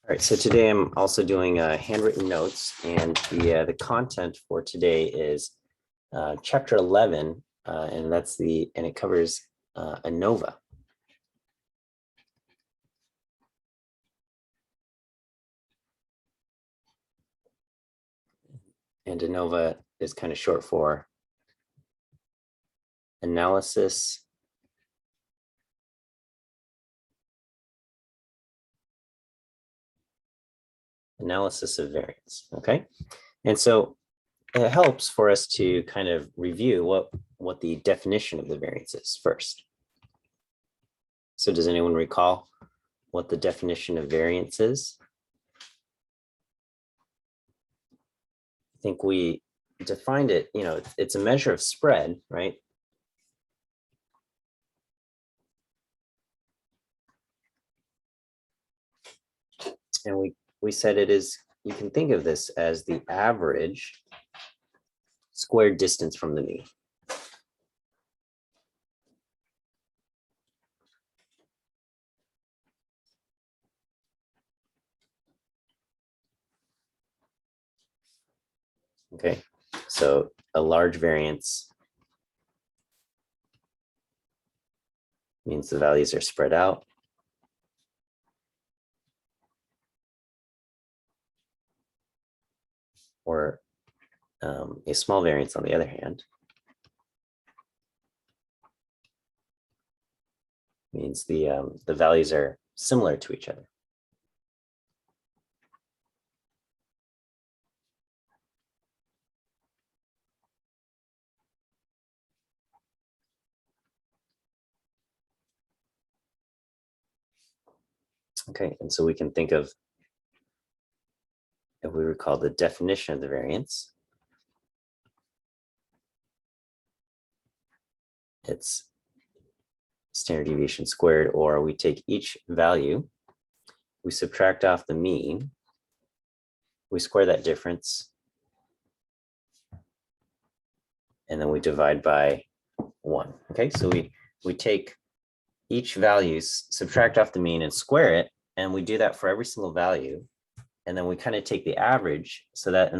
All right, so today I'm also doing handwritten notes, and the content for today is chapter 11, and it covers ANOVA. And ANOVA is kind of short for analysis of variance. Okay, and so it helps for us to kind of review what the definition of the variance is first. So does anyone recall what the definition of variance is? I think we defined it, it's a measure of spread, right? And we said it is, you can think of this as the average squared distance from the mean. Okay, so a large variance means the values are spread out. Or a small variance, on the other hand, means the values are similar to each other. Okay, and so we can think of, if we recall the definition of the variance, it's standard deviation squared, or we take each value, we subtract off the mean, we square that difference, and then we divide by 1. Okay, so we take each value, subtract off the mean, and square it, and we do that for every single value. And then we kind of take the average, so that,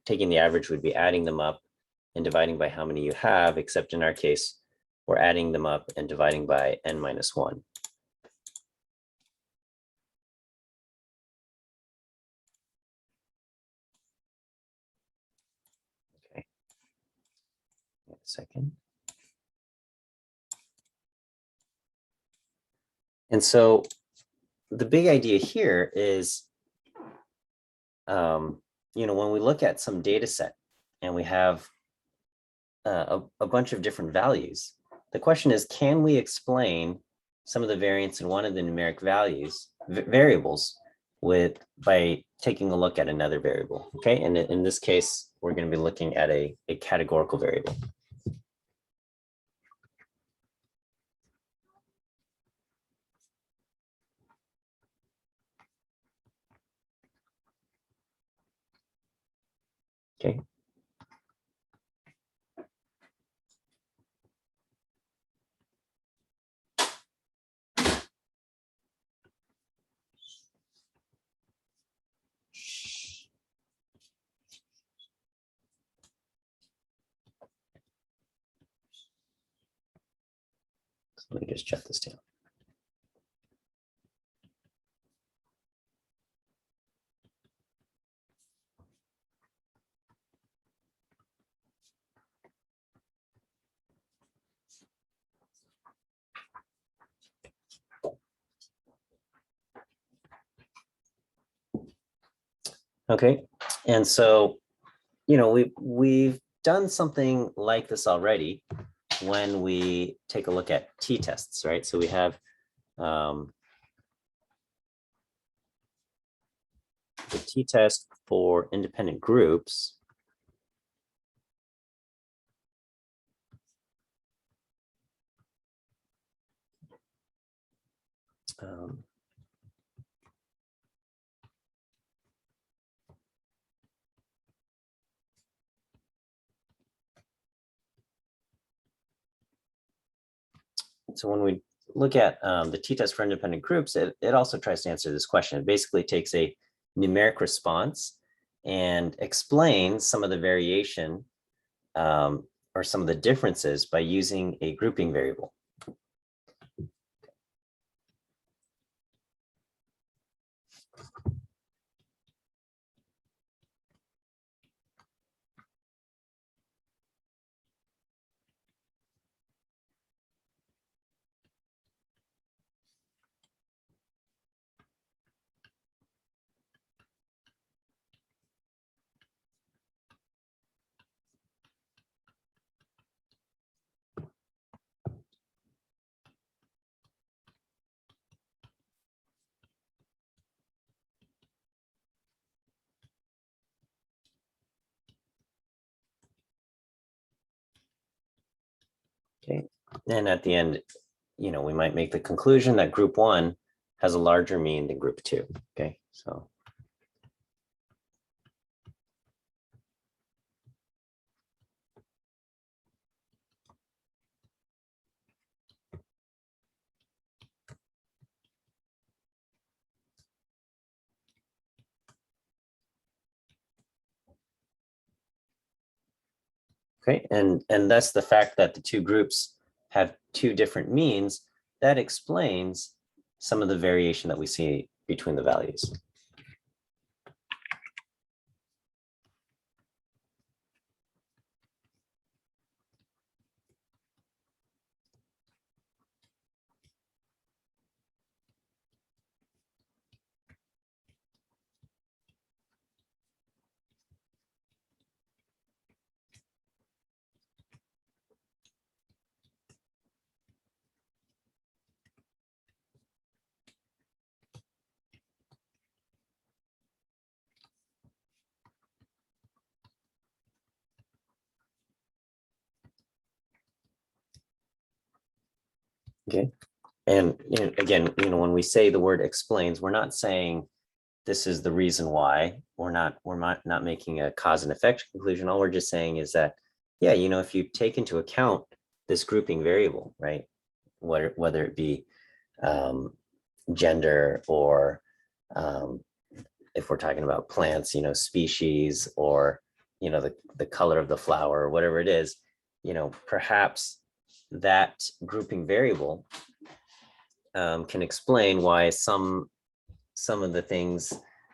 taking the average would be adding them up and dividing by how many you have, except in our case, we're adding them up and dividing by n-1. Okay, wait a second. And so the big idea here is, when we look at some data set and we have a bunch of different values, the question is, can we explain some of the variance in one of the numeric variables by taking a look at another variable? Okay, and in this case, we're going to be looking at a categorical variable. Okay. So let me just jot this down. Okay, and so, we've done something like this already when we take a look at t-tests, right? So we have the t-test for independent groups. So when we look at the t-test for independent groups, it also tries to answer this question. It basically takes a numeric response and explains some of the variation or some of the differences by using a grouping variable. Okay, and at the end, we might make the conclusion that group 1 has a larger mean than group 2. Okay, so. Okay, and thus the fact that the two groups have two different means, that explains some of the variation that we see between the values. Okay, and again, when we say the word explains, we're not saying this is the reason why. We're not making a cause and effect conclusion. All we're just saying is that, yeah, if you take into account this grouping variable, right, whether it be gender or if we're talking about plants, species, or the color of the flower, or whatever it is, perhaps that grouping variable can explain why some of the things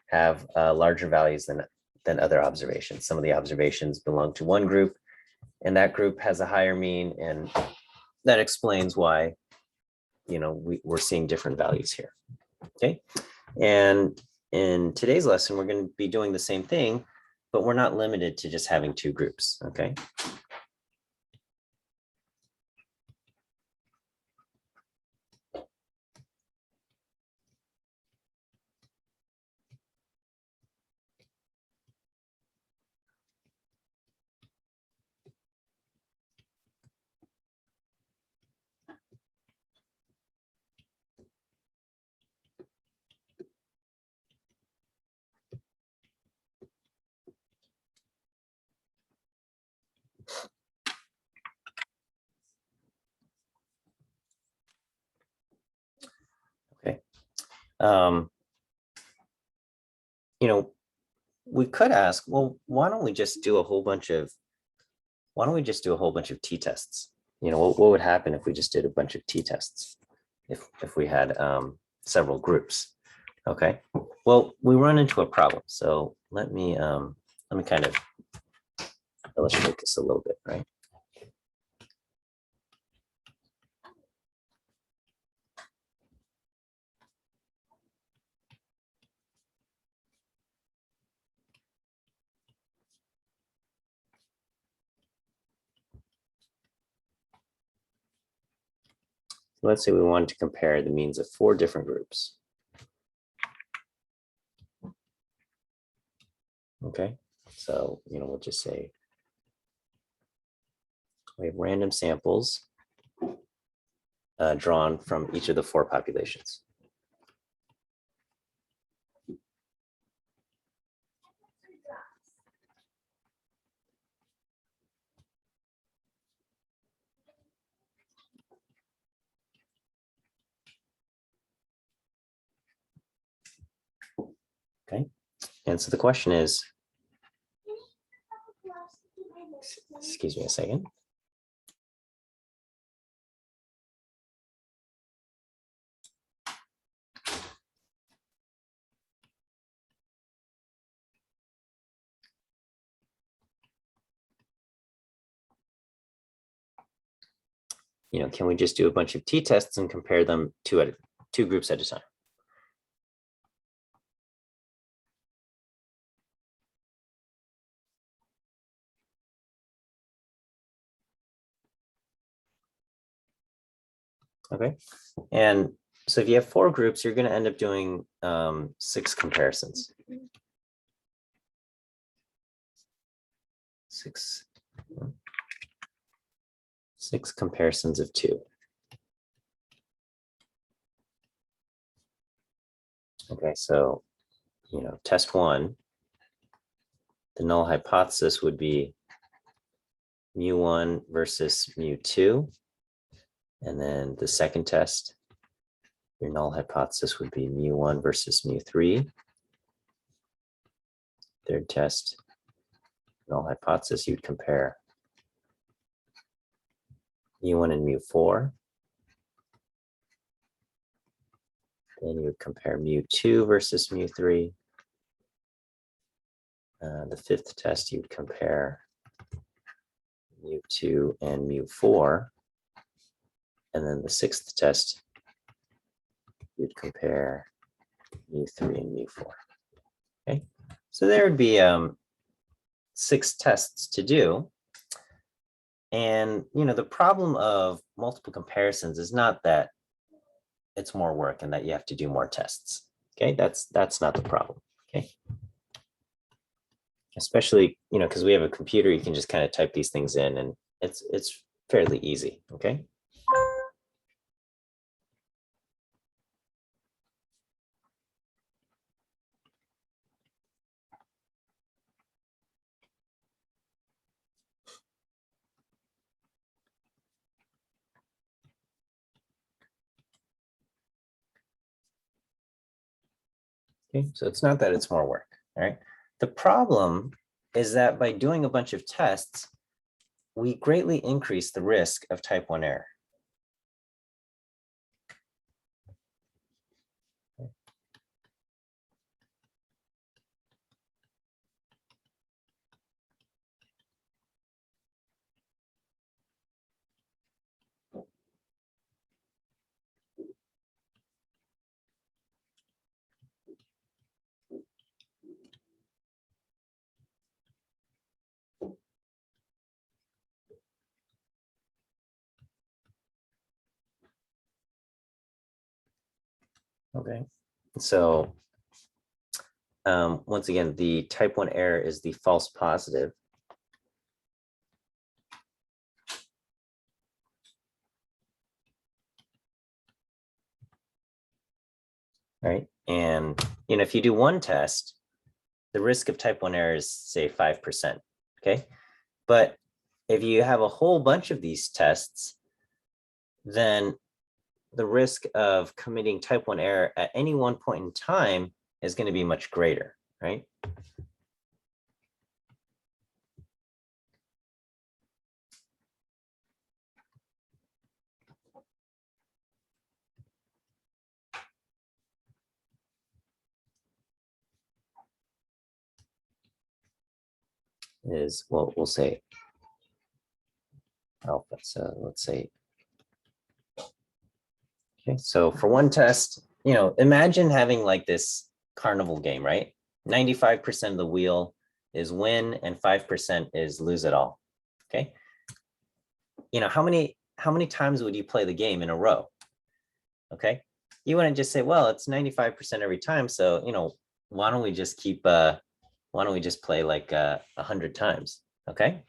have larger values than other observations. Some of the observations belong to one group, and that group has a higher mean, and that explains why we're seeing different values here. Okay, and in today's lesson, we're going to be doing the same thing, but we're not limited to just having two groups. Okay. Okay. We could ask, well, why don't we just do a whole bunch of t-tests? What would happen if we just did a bunch of t-tests if we had several groups? Okay, well, we run into a problem. So let me kind of illustrate this a little bit, right? Let's say we wanted to compare the means of 4 different groups. Okay, so we'll just say we have random samples drawn from each of the 4 populations. Okay. And so the question is, excuse me a second. Can we just do a bunch of t-tests and compare them two groups at a time? Okay. And so if you have 4 groups, you're going to end up doing 6 comparisons. 6 comparisons of 2. Okay, so, test 1, the null hypothesis would be mu1 versus mu2. And then the second test, your null hypothesis would be mu1 versus mu3. Third test, null hypothesis, you'd compare mu1 and mu4. Then you would compare mu2 versus mu3. The fifth test, you'd compare mu2 and mu4. And then the sixth test, you'd compare mu3 and mu4. Okay, so there would be 6 tests to do. And the problem of multiple comparisons is not that it's more work and that you have to do more tests. Okay, that's not the problem. Okay, especially because we have a computer, you can just kind of type these things in, and it's fairly easy. Okay. Okay, so it's not that it's more work. All right. The problem is that by doing a bunch of tests, we greatly increase the risk of type 1 error. Okay, so once again, the type 1 error is the false positive. Right, and if you do one test, the risk of type 1 error is say 5%. Okay, but if you have a whole bunch of these tests, then the risk of committing type 1 error at any one point in time is going to be much greater, right? Is, well, we'll say alpha. So let's say, okay, so for one test, imagine having like this carnival game, right? 95% of the wheel is win and 5% is lose it all. Okay. How many times would you play the game in a row? Okay. You wouldn't just say, well, it's 95% every time. So, why don't we just play like 100 times? Okay.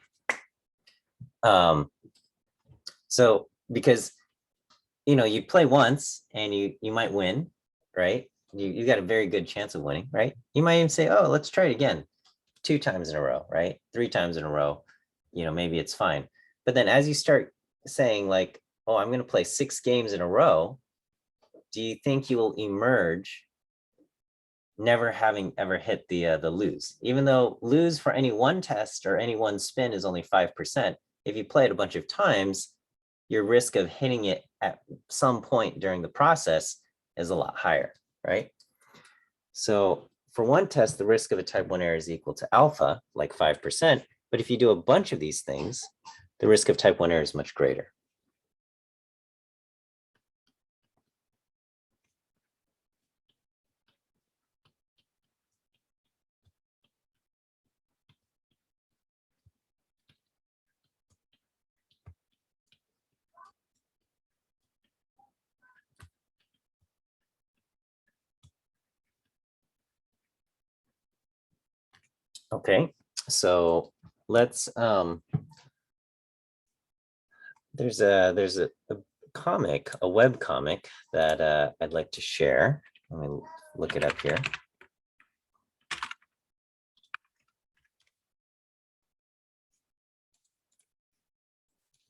So because you play once and you might win, right? You got a very good chance of winning, right? You might even say, oh, let's try it again 2 times in a row, right? 3 times in a row, maybe it's fine. But then as you start saying like, oh, I'm going to play 6 games in a row, do you think you will emerge never having ever hit the lose. Even though lose for any one test or any one spin is only 5%, if you play it a bunch of times, your risk of hitting it at some point during the process is a lot higher, right? So for one test, the risk of a type 1 error is equal to alpha, like 5%. But if you do a bunch of these things, the risk of type 1 error is much greater. Okay, so let's there's a comic, a web comic that I'd like to share. Let me look it up here.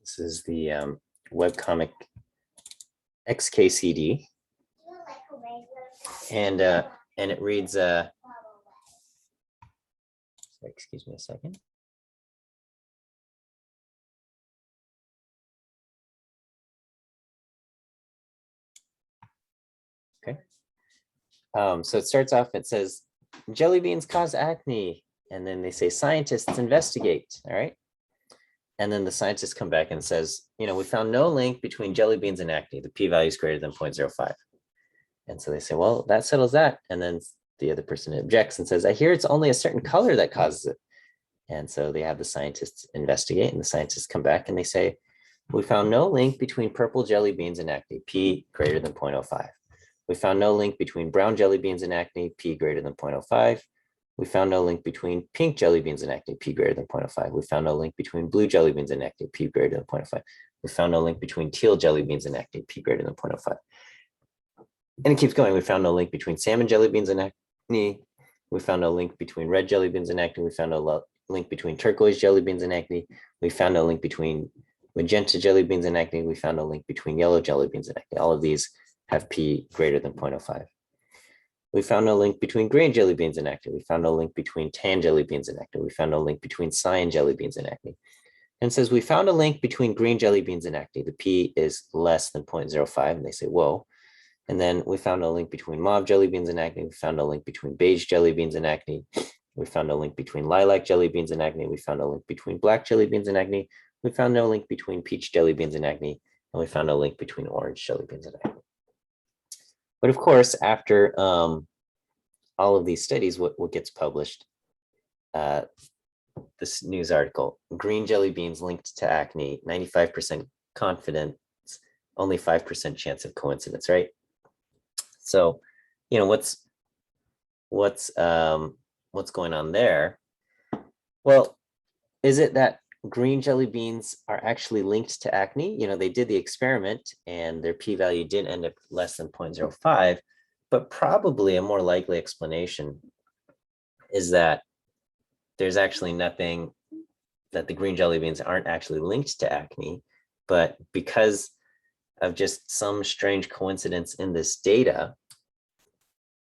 This is the web comic XKCD, and it reads excuse me a second. Okay. So it starts off, it says, jelly beans cause acne. And then they say, scientists investigate. All right. And then the scientists come back and says, we found no link between jelly beans and acne. The p-value is greater than 0.05. And so they say, well, that settles that. And then the other person objects and says, I hear it's only a certain color that causes it. And so they have the scientists investigate, and the scientists come back and they say, we found no link between purple jelly beans and acne, p greater than 0.05. We found no link between brown jelly beans and acne, p greater than 0.05. We found no link between pink jelly beans and acne, p greater than 0.05. We found no link between blue jelly beans and acne, p greater than 0.05. We found no link between teal jelly beans and acne, p greater than 0.05. And it keeps going. We found no link between salmon jelly beans and acne. We found no link between red jelly beans and acne. We found no link between turquoise jelly beans and acne. We found no link between magenta jelly beans and acne. We found no link between yellow jelly beans and acne. All of these have p greater than 0.05. We found no link between green jelly beans and acne. We found no link between tan jelly beans and acne. We found no link between cyan jelly beans and acne. And says, we found a link between green jelly beans and acne. The p is less than 0.05. And they say, whoa. And then we found no link between mauve jelly beans and acne. We found no link between beige jelly beans and acne. We found no link between lilac jelly beans and acne. We found no link between black jelly beans and acne. We found no link between peach jelly beans and acne. And we found no link between orange jelly beans and acne. But of course, after all of these studies, what gets published? This news article, green jelly beans linked to acne, 95% confidence, only 5% chance of coincidence, right? So, what's going on there? Well, is it that green jelly beans are actually linked to acne? They did the experiment and their p-value did end up less than 0.05, but probably a more likely explanation is that there's actually nothing, that the green jelly beans aren't actually linked to acne, but because of just some strange coincidence in this data,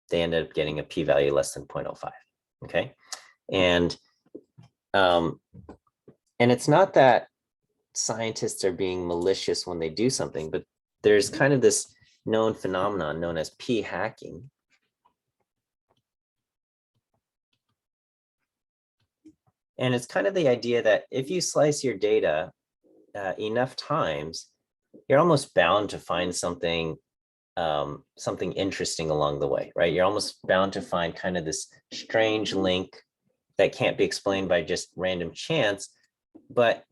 they ended up getting a p-value less than 0.05. Okay. And it's not that scientists are being malicious when they do something, but there's kind of this known phenomenon known as p hacking. And it's kind of the idea that if you slice your data enough times, you're almost bound to find something interesting along the way, right? You're almost bound to find kind of this strange link that can't be explained by just random chance, can't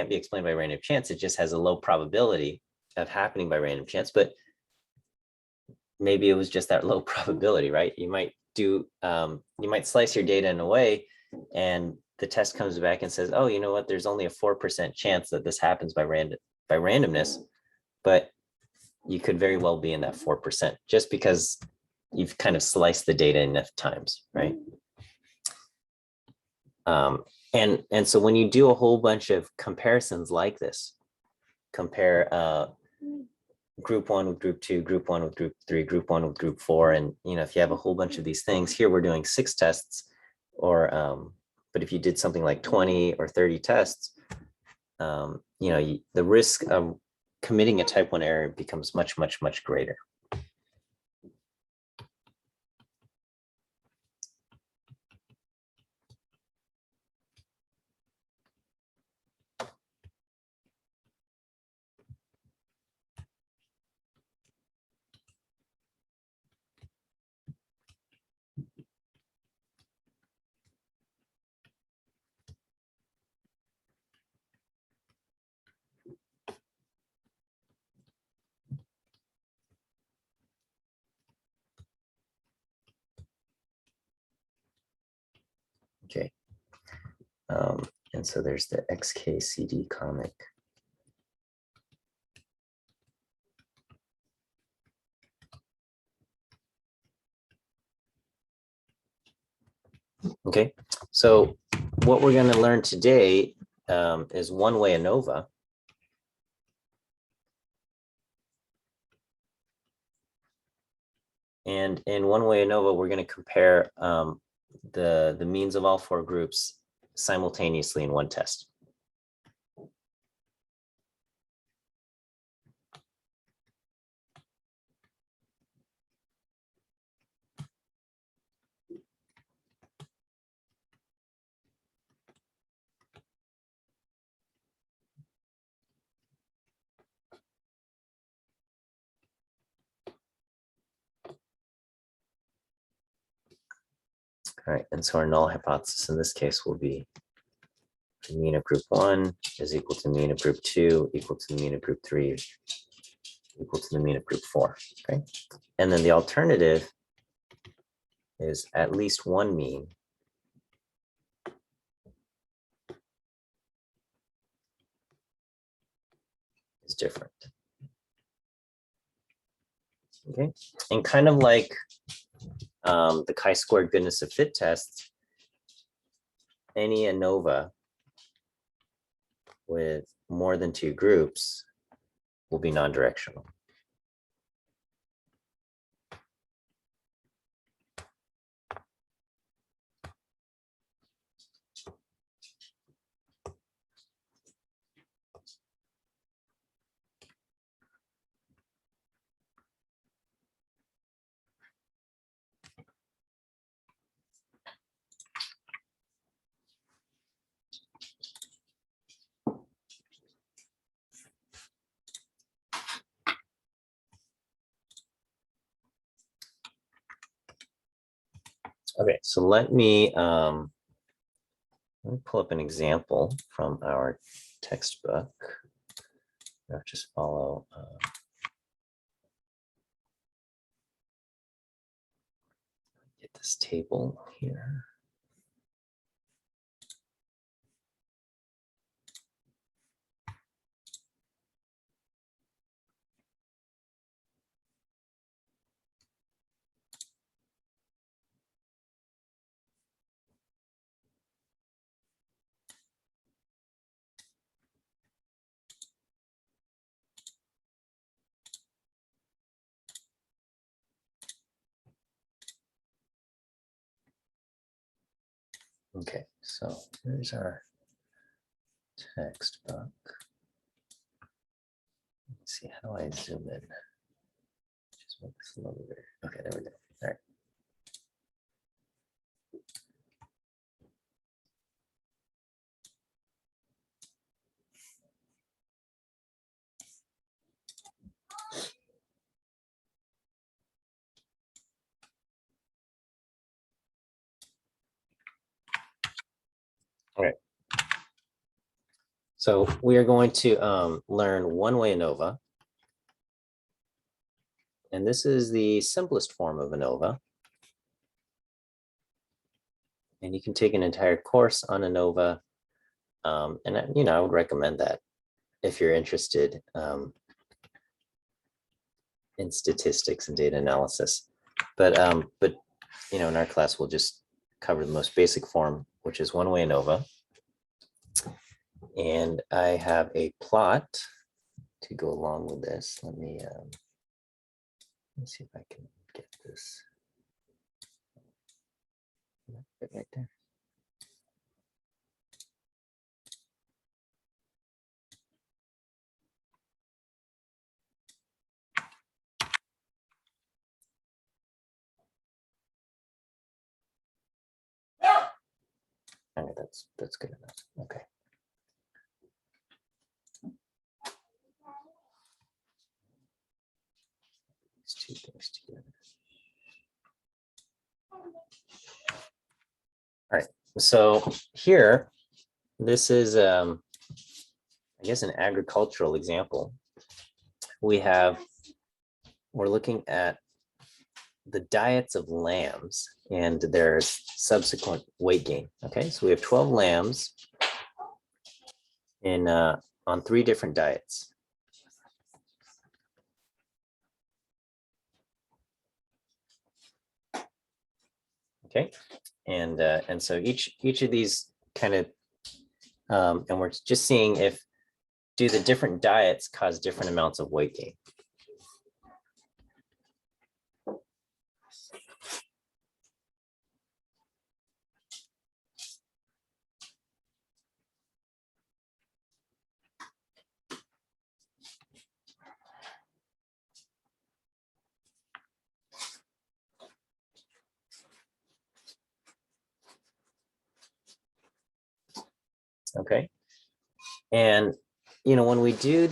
be explained by random chance. It just has a low probability of happening by random chance, but maybe it was just that low probability, right? You might slice your data in a way and the test comes back and says, oh, you know what? There's only a 4% chance that this happens by randomness, but you could very well be in that 4% just because you've kind of sliced the data enough times, right? And so when you do a whole bunch of comparisons like this, compare group one with group two, group one with group three, group one with group four. And, if you have a whole bunch of these things here, we're doing 6 tests or, but if you did something like 20 or 30 tests, the risk of committing a type 1 error becomes much, much, much greater. Okay. And so there's the XKCD comic. Okay, so what we're going to learn today is Way ANOVA. And in Way ANOVA, we're going to compare the means of all 4 groups simultaneously in one test. All right, and so our null hypothesis in this case will be the mean of group 1 is equal to mean of group 2 equal to the mean of group 3 equal to the mean of group 4. Okay, and then the alternative is at least one mean is different. Okay, and kind of like the chi-squared goodness of fit test, any ANOVA with more than 2 groups will be non-directional. Okay, so let me pull up an example from our textbook. I'll just follow. Get this table here. Okay, so here's our textbook. Let's see, how do I zoom in? Just make this a little bigger. Okay, there we go. All right. All right. So we are going to learn Way ANOVA. And this is the simplest form of ANOVA. And you can take an entire course on ANOVA. And I would recommend that if you're interested in statistics and data analysis. But in our class, we'll just cover the most basic form, which is Way ANOVA. And I have a plot to go along with this, let me see if I can get this right there. Okay, that's good enough. Okay. These two things together. All right. So here, this is I guess an agricultural example. We're looking at the diets of lambs and their subsequent weight gain. Okay, so we have 12 lambs in on 3 different diets. Okay, and so each of these kind of and we're just seeing if do the different diets cause different amounts of weight gain. Okay, and when we do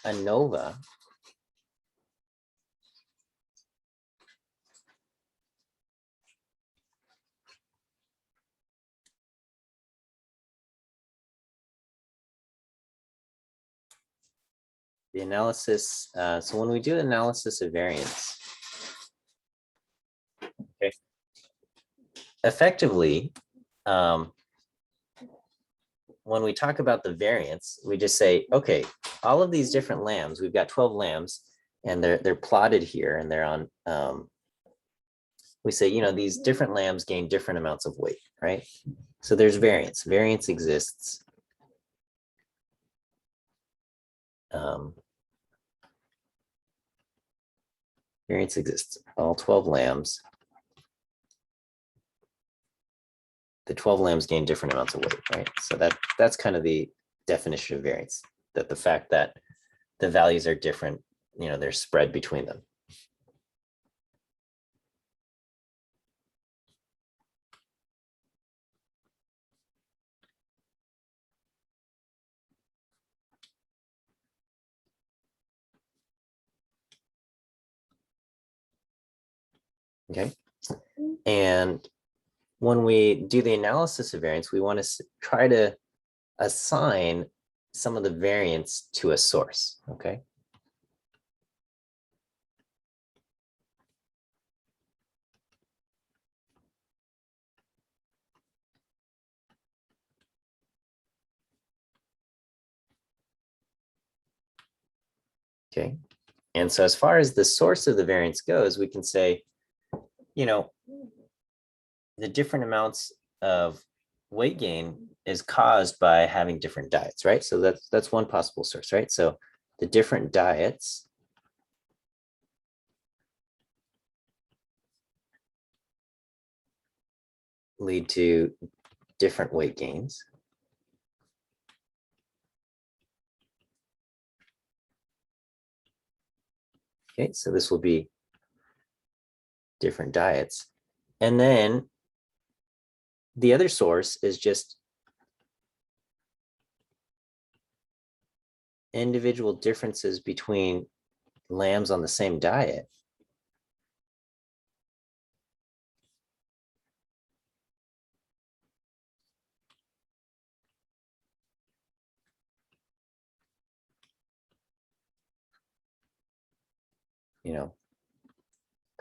ANOVA, the analysis, so when we do analysis of variance, okay, effectively, when we talk about the variance, we just say, okay, all of these different lambs, we've got 12 lambs, and they're plotted here, and they're on, we say, these different lambs gain different amounts of weight, right? So there's variance. Variance exists. Variance exists. All 12 lambs. The 12 lambs gain different amounts of weight, right? So that's kind of the definition of variance, that the fact that the values are different, they're spread between them. Okay. And when we do the analysis of variance, we want to try to assign some of the variance to a source, okay? Okay. And so as far as the source of the variance goes, we can say, the different amounts of weight gain is caused by having different diets, right? So that's one possible source, right? So the different diets lead to different weight gains. Okay, so this will be different diets. And then the other source is just individual differences between lambs on the same diet.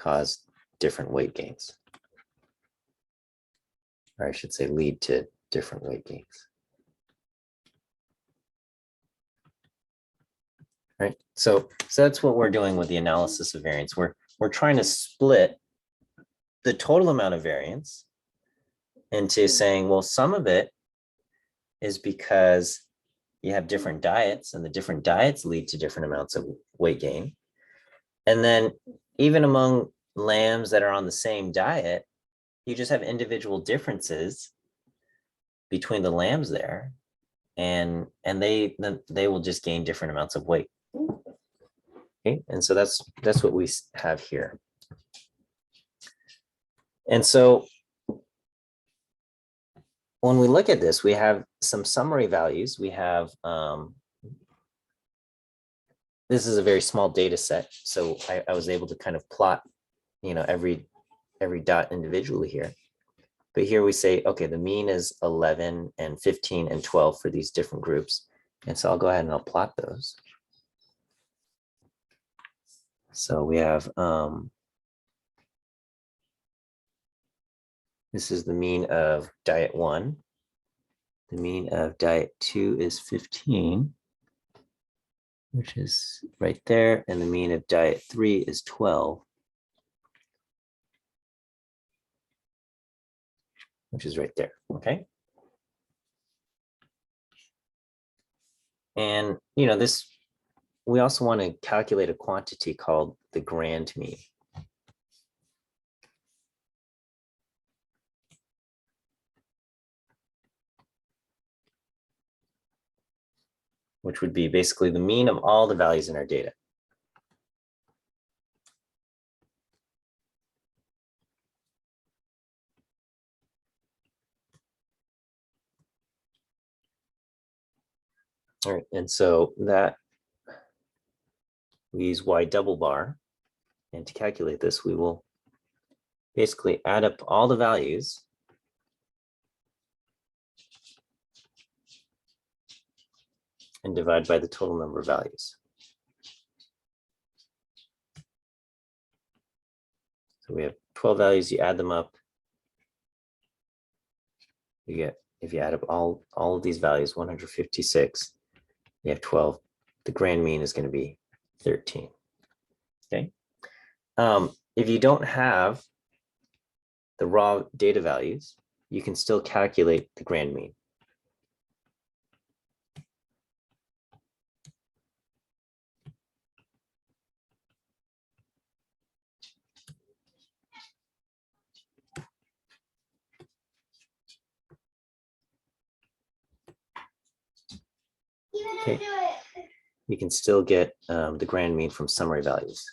Cause different weight gains. Or I should say lead to different weight gains. Right. So that's what we're doing with the analysis of variance. We're trying to split the total amount of variance into saying, well, some of it is because you have different diets, and the different diets lead to different amounts of weight gain. And then even among lambs that are on the same diet, you just have individual differences between the lambs there, and they will just gain different amounts of weight. Okay, and so that's what we have here. And so when we look at this, we have some summary values. We have this is a very small data set, so I was able to kind of plot, every dot individually here. But here we say, okay, the mean is 11 and 15 and 12 for these different groups. And so I'll go ahead and I'll plot those. So we have, this is the mean of diet 1. The mean of diet 2 is 15, which is right there. And the mean of diet 3 is 12, which is right there, okay? And, this, we also want to calculate a quantity called the grand mean. Which would be basically the mean of all the values in our data. All right, and so that we use y double bar, and to calculate this, we will basically add up all the values and divide by the total number of values. So we have 12 values, you add them up, you get, if you add up all of these values, 156, you have 12. The grand mean is going to be 13. Okay. If you don't have the raw data values, you can still calculate the grand mean. Okay. You can still get the grand mean from summary values.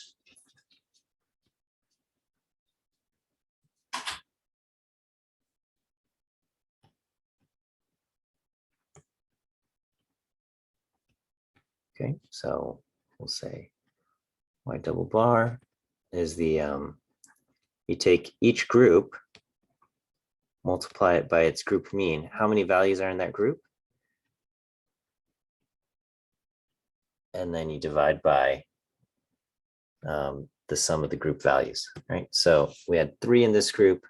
Okay, so we'll say y double bar is the, you take each group, multiply it by its group mean. How many values are in that group? And then you divide by the sum of the group values, right? So we had 3 in this group,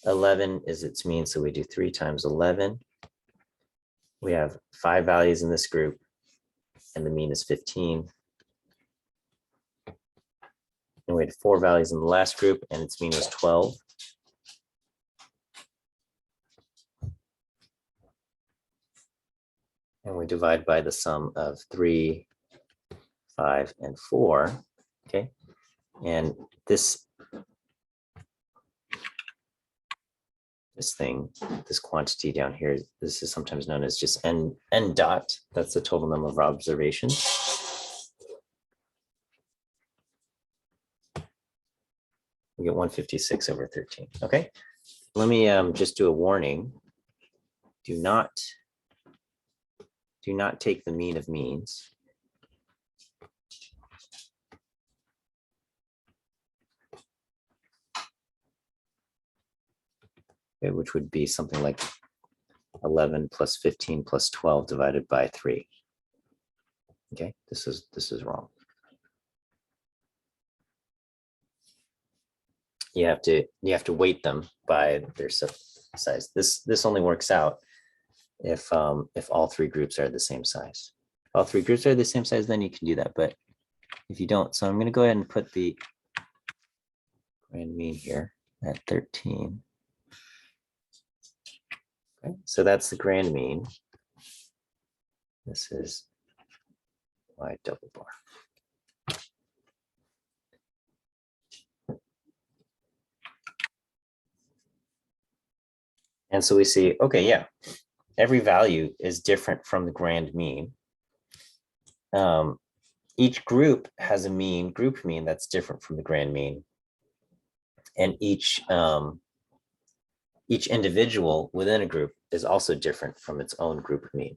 11 is its mean, so we do 3 times 11. We have 5 values in this group, and the mean is 15. And we had 4 values in the last group, and its mean was 12. And we divide by the sum of 3, 5, and 4, okay? And this quantity down here, this is sometimes known as just n dot. That's the total number of observations. We get 156 over 13, okay? Let me just do a warning. Do not take the mean of means. Okay, which would be something like 11 plus 15 plus 12 divided by 3. Okay, this is wrong. You have to weight them by their size. This only works out if all 3 groups are the same size. If all 3 groups are the same size, then you can do that. But if you don't, so I'm going to go ahead and put the grand mean here at 13. Okay, so that's the grand mean. This is Y double bar. And so we see, okay, yeah, every value is different from the grand mean. Each group has a mean, group mean that's different from the grand mean. And each individual within a group is also different from its own group mean.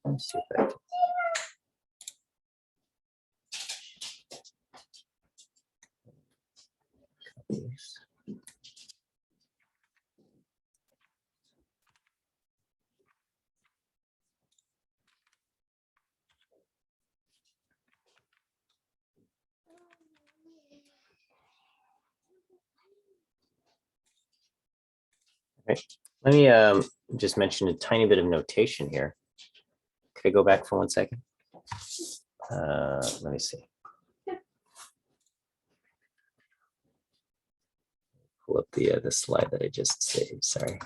Let's see if I can. Okay. Let me just mention a tiny bit of notation here. Could I go back for 1 second? Let me see. Pull up the slide that I just saved. Sorry.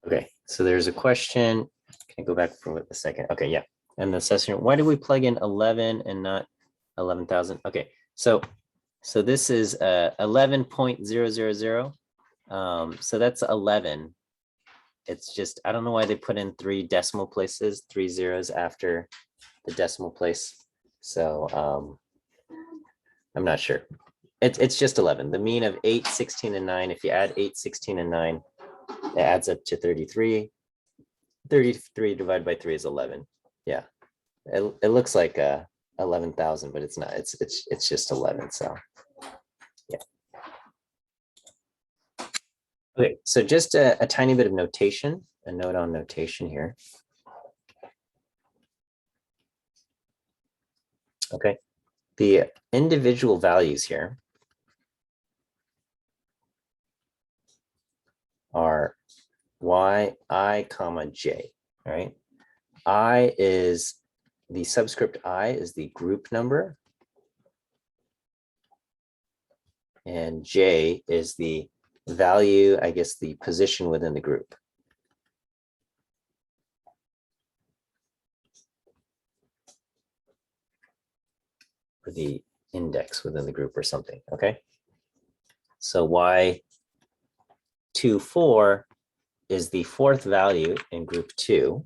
Okay, so there's a question. Can I go back for a second? Okay, yeah. And the session, why do we plug in 11 and not 11,000? Okay, so this is 11.000. So that's 11. It's just, I don't know why they put in 3 decimal places, 3 zeros after the decimal place. So I'm not sure. It's just 11. The mean of 8, 16, and 9, if you add 8, 16, and 9, it adds up to 33. 33 divided by 3 is 11. Yeah, it looks like 11,000, but it's not. It's just 11. So yeah. Okay, so just a tiny bit of notation, a note on notation here. Okay, the individual values here are y, I, comma, j, all right? I is, the subscript I is the group number, and j is the value, I guess, the position within the group. Or the index within the group or something, okay? So y24 is the 4th value in group 2.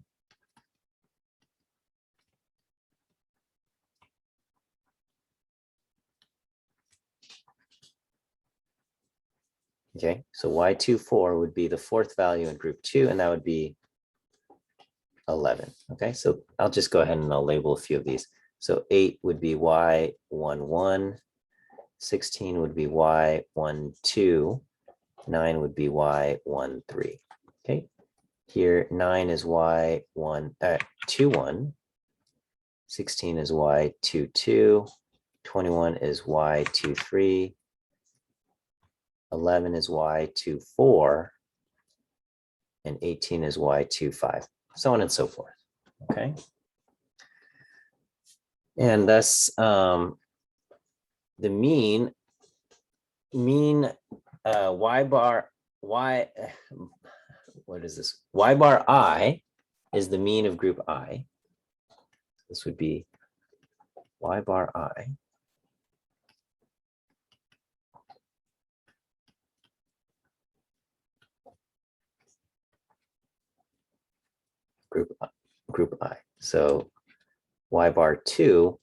Okay, so y24 would be the 4th value in group 2, and that would be 11. Okay, so I'll just go ahead and I'll label a few of these. So 8 would be y11, 16 would be y12, 9 would be y13. Okay, here 9 is y21, 16 is y22, 21 is y23, 11 is y24, and 18 is y25, so on and so forth. Okay, and thus the mean y bar y, what is this? Y bar I is the mean of group I. This would be y bar I. Group I. So y bar 2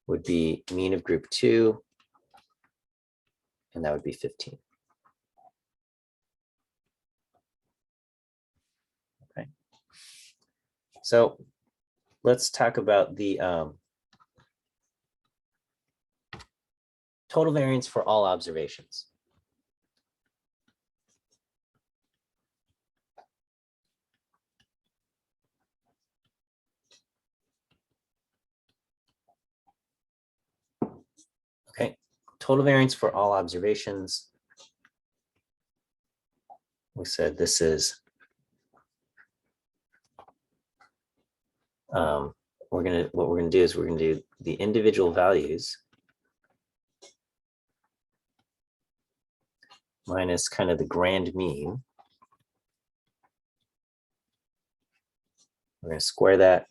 would be mean of group 2, and that would be 15. Okay. So let's talk about the total variance for all observations. Okay, total variance for all observations. We said this is, what we're gonna do is we're gonna do the individual values minus kind of the grand mean. We're going to square that.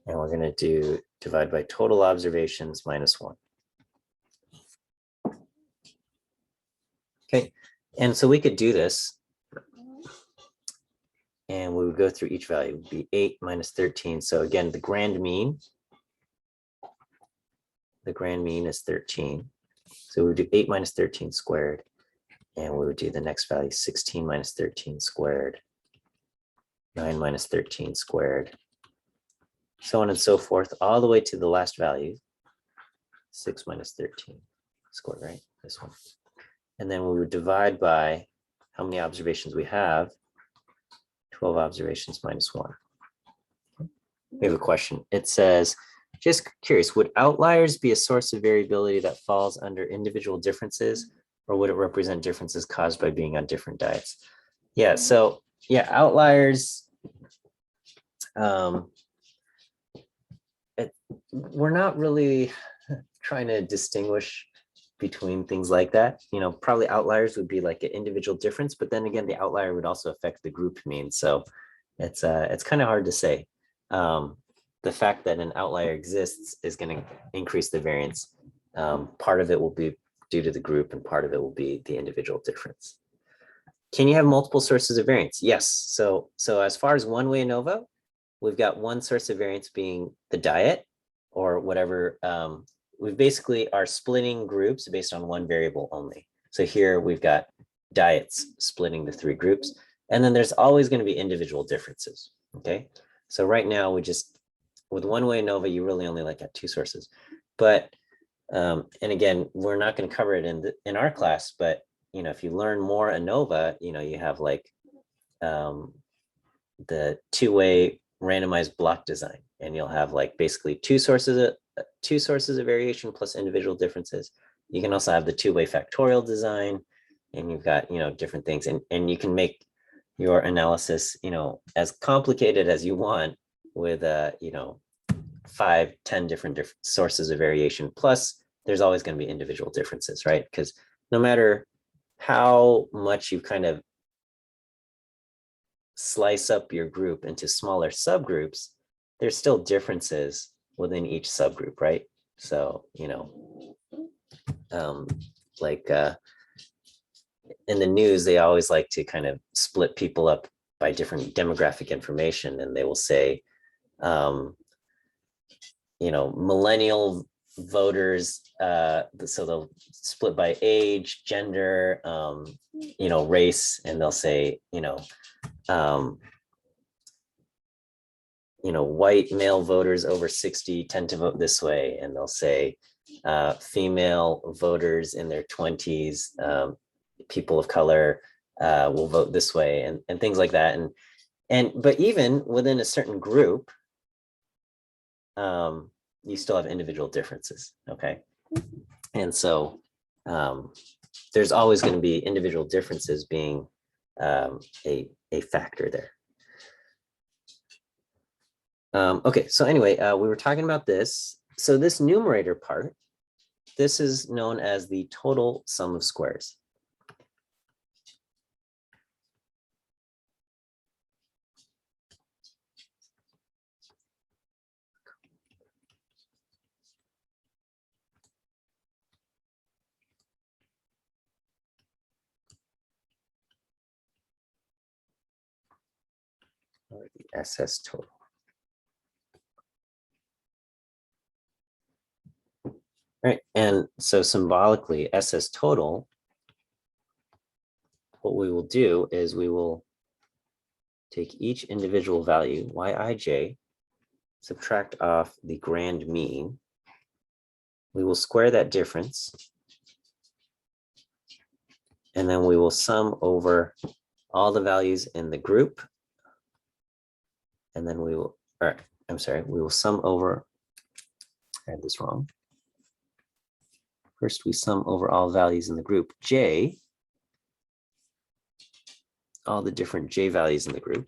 And we're going to do divide by total observations minus 1. Okay, and so we could do this. And we would go through each value. It would be 8 minus 13. So again, the grand mean is 13. So we would do 8 minus 13 squared. And we would do the next value, 16 minus 13 squared, 9 minus 13 squared, so on and so forth, all the way to the last value, 6 minus 13 squared, right? This one. And then we would divide by how many observations we have, 12 observations minus 1. We have a question. It says, just curious, would outliers be a source of variability that falls under individual differences, or would it represent differences caused by being on different diets? Yeah, so yeah, outliers, we're not really trying to distinguish between things like that. You know, probably outliers would be like an individual difference, but then again, the outlier would also affect the group mean. So it's kind of hard to say. The fact that an outlier exists is going to increase the variance. Part of it will be due to the group and part of it will be the individual difference. Can you have multiple sources of variance? Yes. So as far as one way ANOVA, we've got one source of variance being the diet or whatever. We basically are splitting groups based on one variable only. So here we've got diets splitting the 3 groups, and then there's always going to be individual differences. Okay. So right now we just, with one way ANOVA, you really only like got 2 sources. But, and again, we're not going to cover it in our class, but you know, if you learn more ANOVA, you know, you have like the 2-way randomized block design, and you'll have like basically two sources of variation plus individual differences. You can also have the 2-way factorial design, and you've got, you know, different things, and you can make your analysis, you know, as complicated as you want with you know, 5, 10 different sources of variation. Plus there's always going to be individual differences, right? Because no matter how much you kind of slice up your group into smaller subgroups, there's still differences within each subgroup, right? So, you know, like in the news, they always like to kind of split people up by different demographic information, and they will say, you know, millennial voters, so they'll split by age, gender, you know, race, and they'll say, you know, white male voters over 60 tend to vote this way, and they'll say female voters in their 20s, people of color will vote this way, and things like that. But even within a certain group, you still have individual differences, okay? And so there's always going to be individual differences being a factor there. Okay, so anyway, we were talking about this. So this numerator part, this is known as the total sum of squares. Or the SS total. Right, and so symbolically, SS total, what we will do is we will take each individual value, Yij, subtract off the grand mean. We will square that difference, and then we will sum over all the values in the group, and then we will, or I'm sorry, we will sum over, I had this wrong. First, we sum over all values in the group J, all the different J values in the group,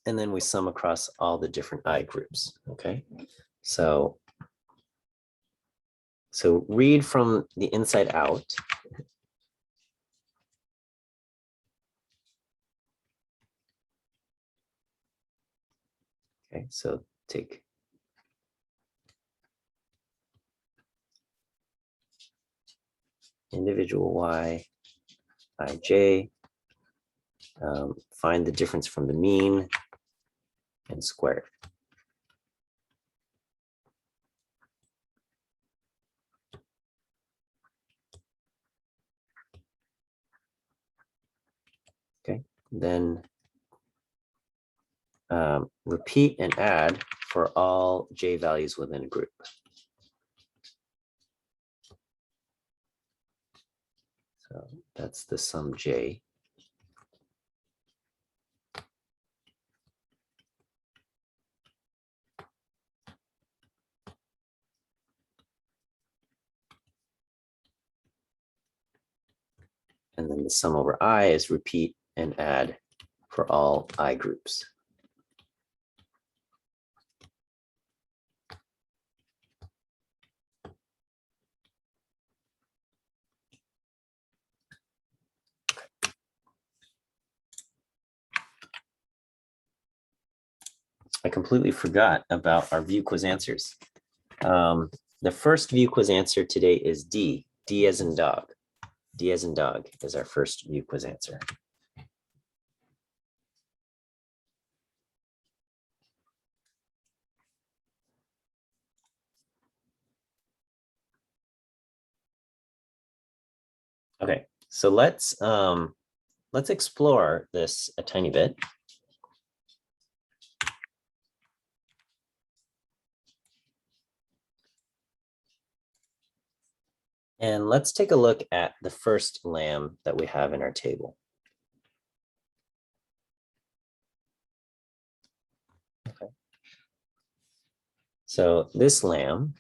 and then we sum across all the different I groups, okay? So read from the inside out. Okay, so take individual y, ij, find the difference from the mean, and square it. Okay, then repeat and add for all j values within a group. So that's the sum j. And then the sum over I is repeat and add for all I groups. I completely forgot about our view quiz answers. The first view quiz answer today is D, D as in dog. D as in dog is our first view quiz answer. Okay, so let's explore this a tiny bit. And let's take a look at the first lamb that we have in our table. Okay. So this lamb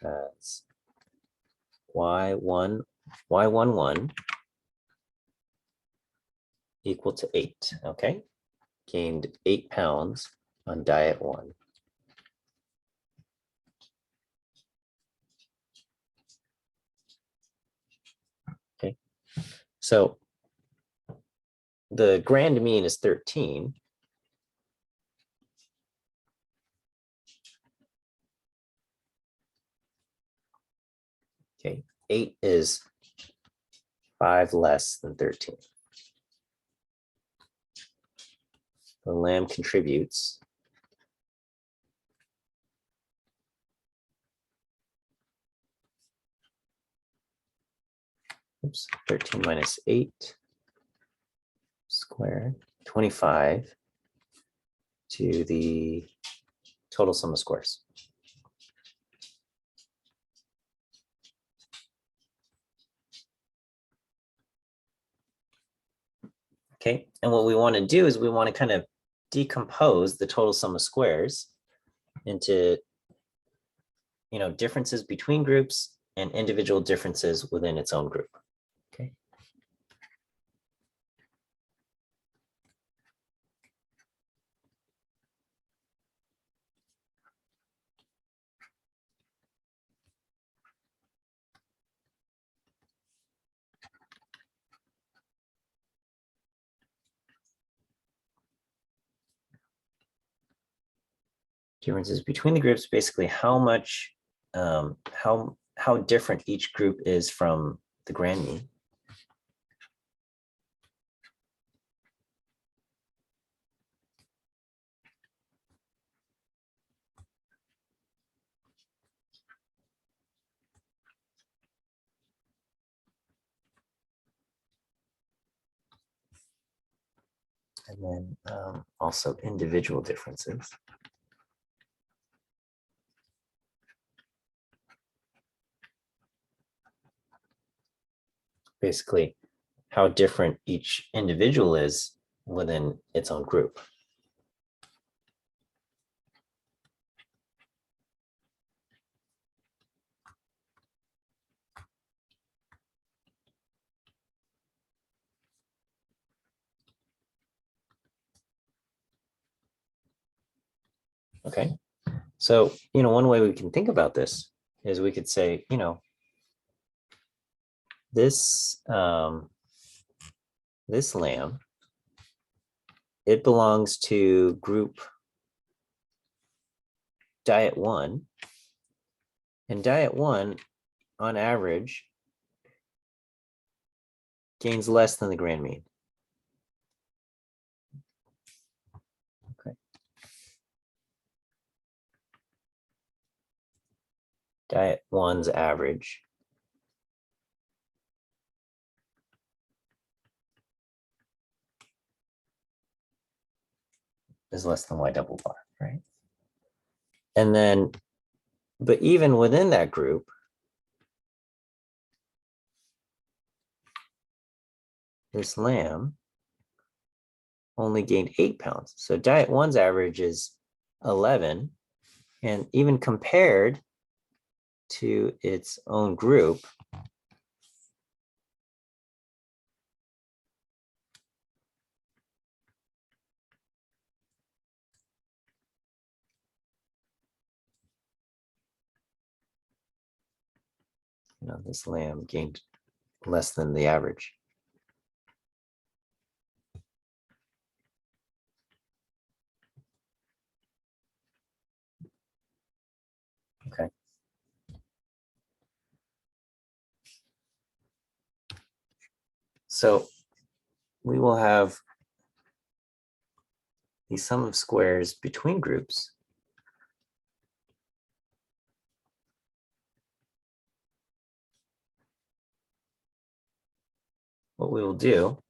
has y11 equal to 8, okay? Gained 8 pounds on diet 1. Okay, so the grand mean is 13. Okay, 8 is 5 less than 13. The lamb contributes 13 minus 8 squared, 25 to the total sum of squares. Okay, and what we want to do is we want to kind of decompose the total sum of squares into, differences between groups and individual differences within its own group. Okay. Differences between the groups, basically how much, how different each group is from the grand mean. And then also individual differences. Basically, how different each individual is within its own group. Okay, so, one way we can think about this is we could say, this, this lamb it belongs to group diet 1. And diet 1, on average, gains less than the grand mean. Okay. Diet 1's average is less than y double bar, right? And then, but even within that group, this lamb only gained 8 pounds. So diet 1's average is 11. And even compared to its own group, this lamb gained less than the average. Okay. So we will have the sum of squares between groups. What we will do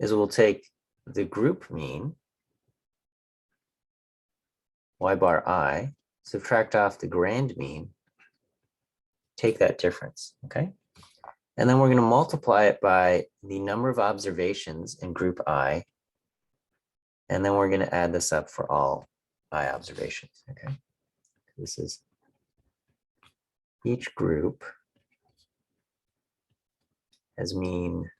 is we'll take the group mean, y bar I, subtract off the grand mean, take that difference, okay? And then we're going to multiply it by the number of observations in group I, and then we're going to add this up for all I observations, okay? This is each group has mean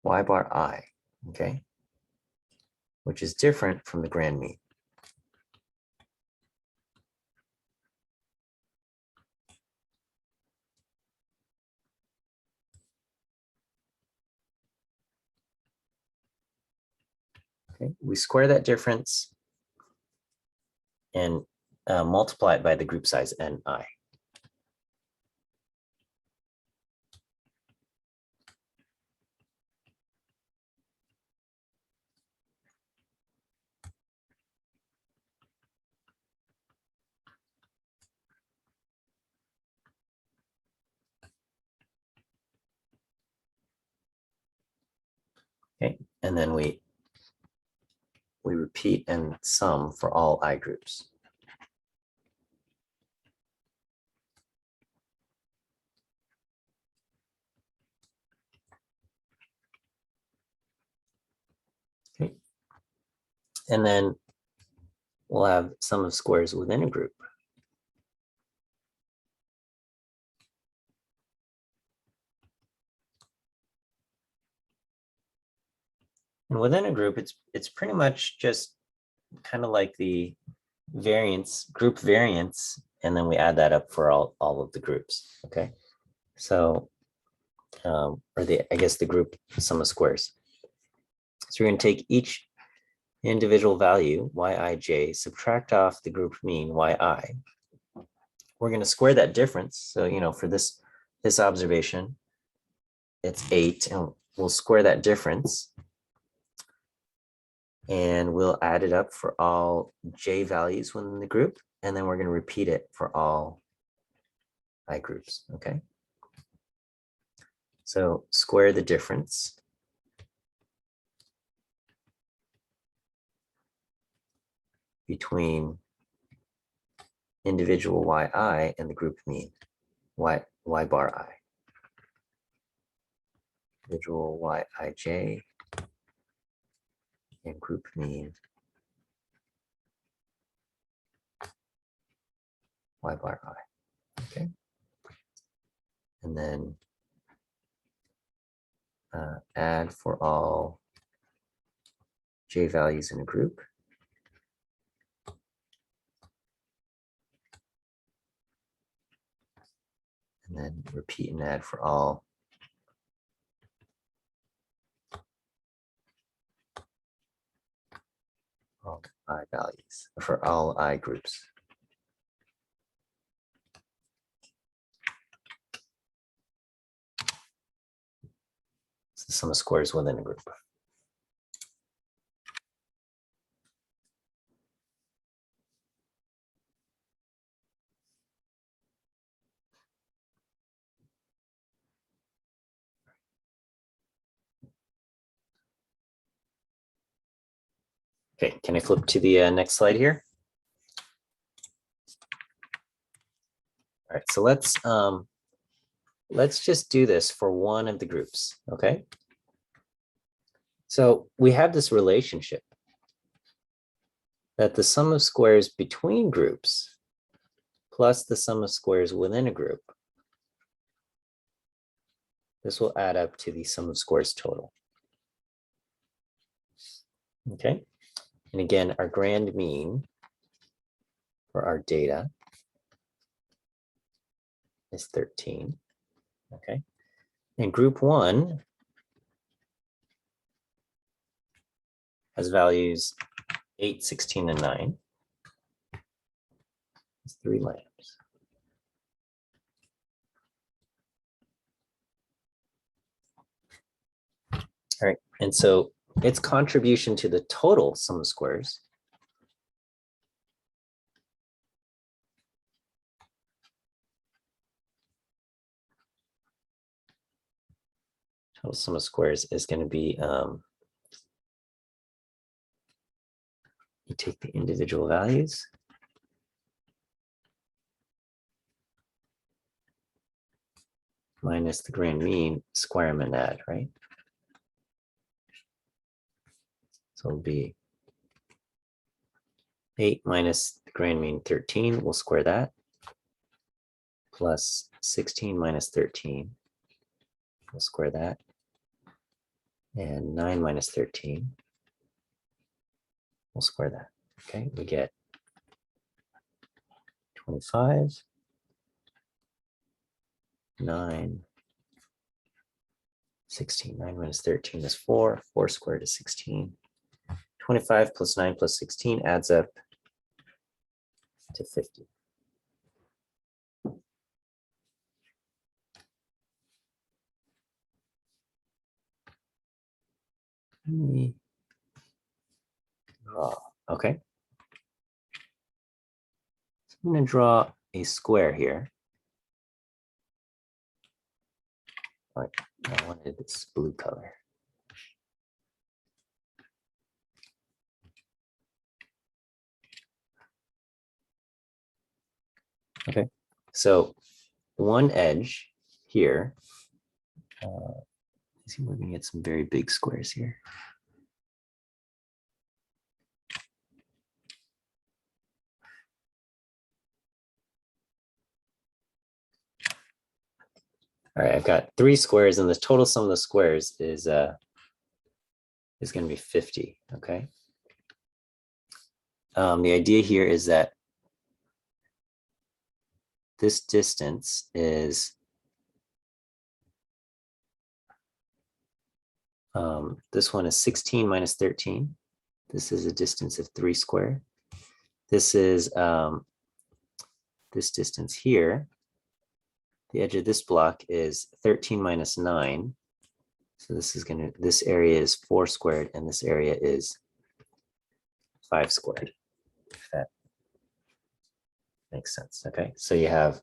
y bar I, okay? Which is different from the grand mean. Okay, we square that difference and multiply it by the group size ni. Okay, and then we repeat and sum for all I groups. Okay, and then we'll have sum of squares within a group. And within a group, it's pretty much just kind of like the variance, group variance, and then we add that up for all of the groups, okay? So, or I guess the group sum of squares. So we're going to take each individual value, yij, subtract off the group mean, yi. We're going to square that difference. So, for this observation, it's 8, and we'll square that difference. And we'll add it up for all j values within the group, and then we're going to repeat it for all I groups, okay? So square the difference. Between individual yi and the group mean, y bar I. Individual yij and group mean y bar I, okay? And then add for all j values in a group. And then repeat and add for all I values, for all I groups. It's the sum of squares within a group. Okay, can I flip to the next slide here? All right, so let's just do this for one of the groups, okay? So we have this relationship that the sum of squares between groups plus the sum of squares within a group, this will add up to the sum of squares total. Okay, and again, our grand mean for our data is 13. Okay, and group 1 has values 8, 16, and 9. It's 3 lambs. All right, and so its contribution to the total sum of squares is going to be, you take the individual values minus the grand mean, square them and add, right? So it'll be 8 minus the grand mean 13, we'll square that, plus 16 minus 13, we'll square that, and 9 minus 13, we'll square that. Okay, we get 25, 9, 16. 9 minus 13 is 4. 4 squared is 16. 25 plus 9 plus 16 adds up to 50. Let me draw. Okay. So I'm going to draw a square here. All right, I wanted this blue color. Okay, so one edge here. See, we're going to get some very big squares here. All right, I've got 3 squares, and the total sum of the squares is going to be 50. Okay. The idea here is that this distance is this one is 16 minus 13. This is a distance of 3 squared. This is this distance here. The edge of this block is 13 minus 9. So this area is 4 squared, and this area is 5 squared, if that makes sense. Okay, so you have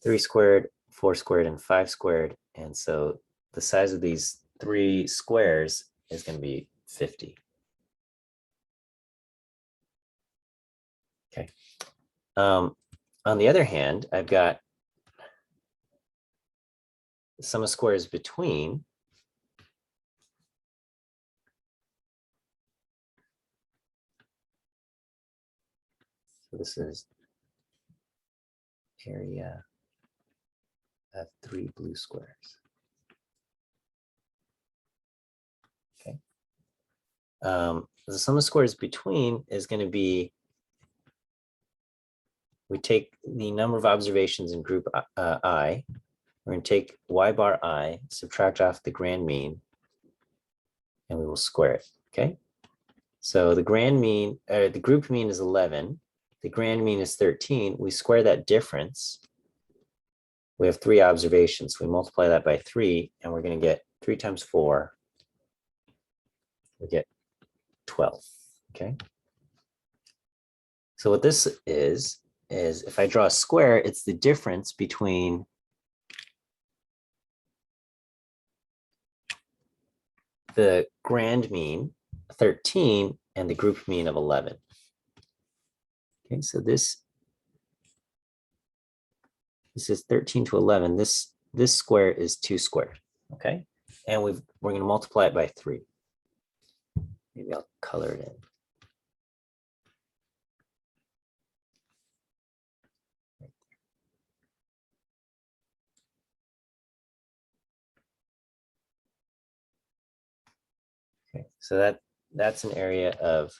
3 squared, 4 squared, and 5 squared. And so the size of these 3 squares is going to be 50. Okay. On the other hand, I've got the sum of squares between so this is area of 3 blue squares. Okay. The sum of squares between is going to be, we take the number of observations in group I. We're going to take y bar I, subtract off the grand mean, and we will square it. Okay. So the grand mean, or the group mean is 11. The grand mean is 13. We square that difference. We have 3 observations. We multiply that by 3, and we're going to get 3 times 4. We get 12. Okay. So what this is if I draw a square, it's the difference between the grand mean, 13, and the group mean of 11. Okay, so this is 13 to 11. This square is 2 squared. Okay, and we're going to multiply it by 3. Maybe I'll color it in. Okay, so that's an area of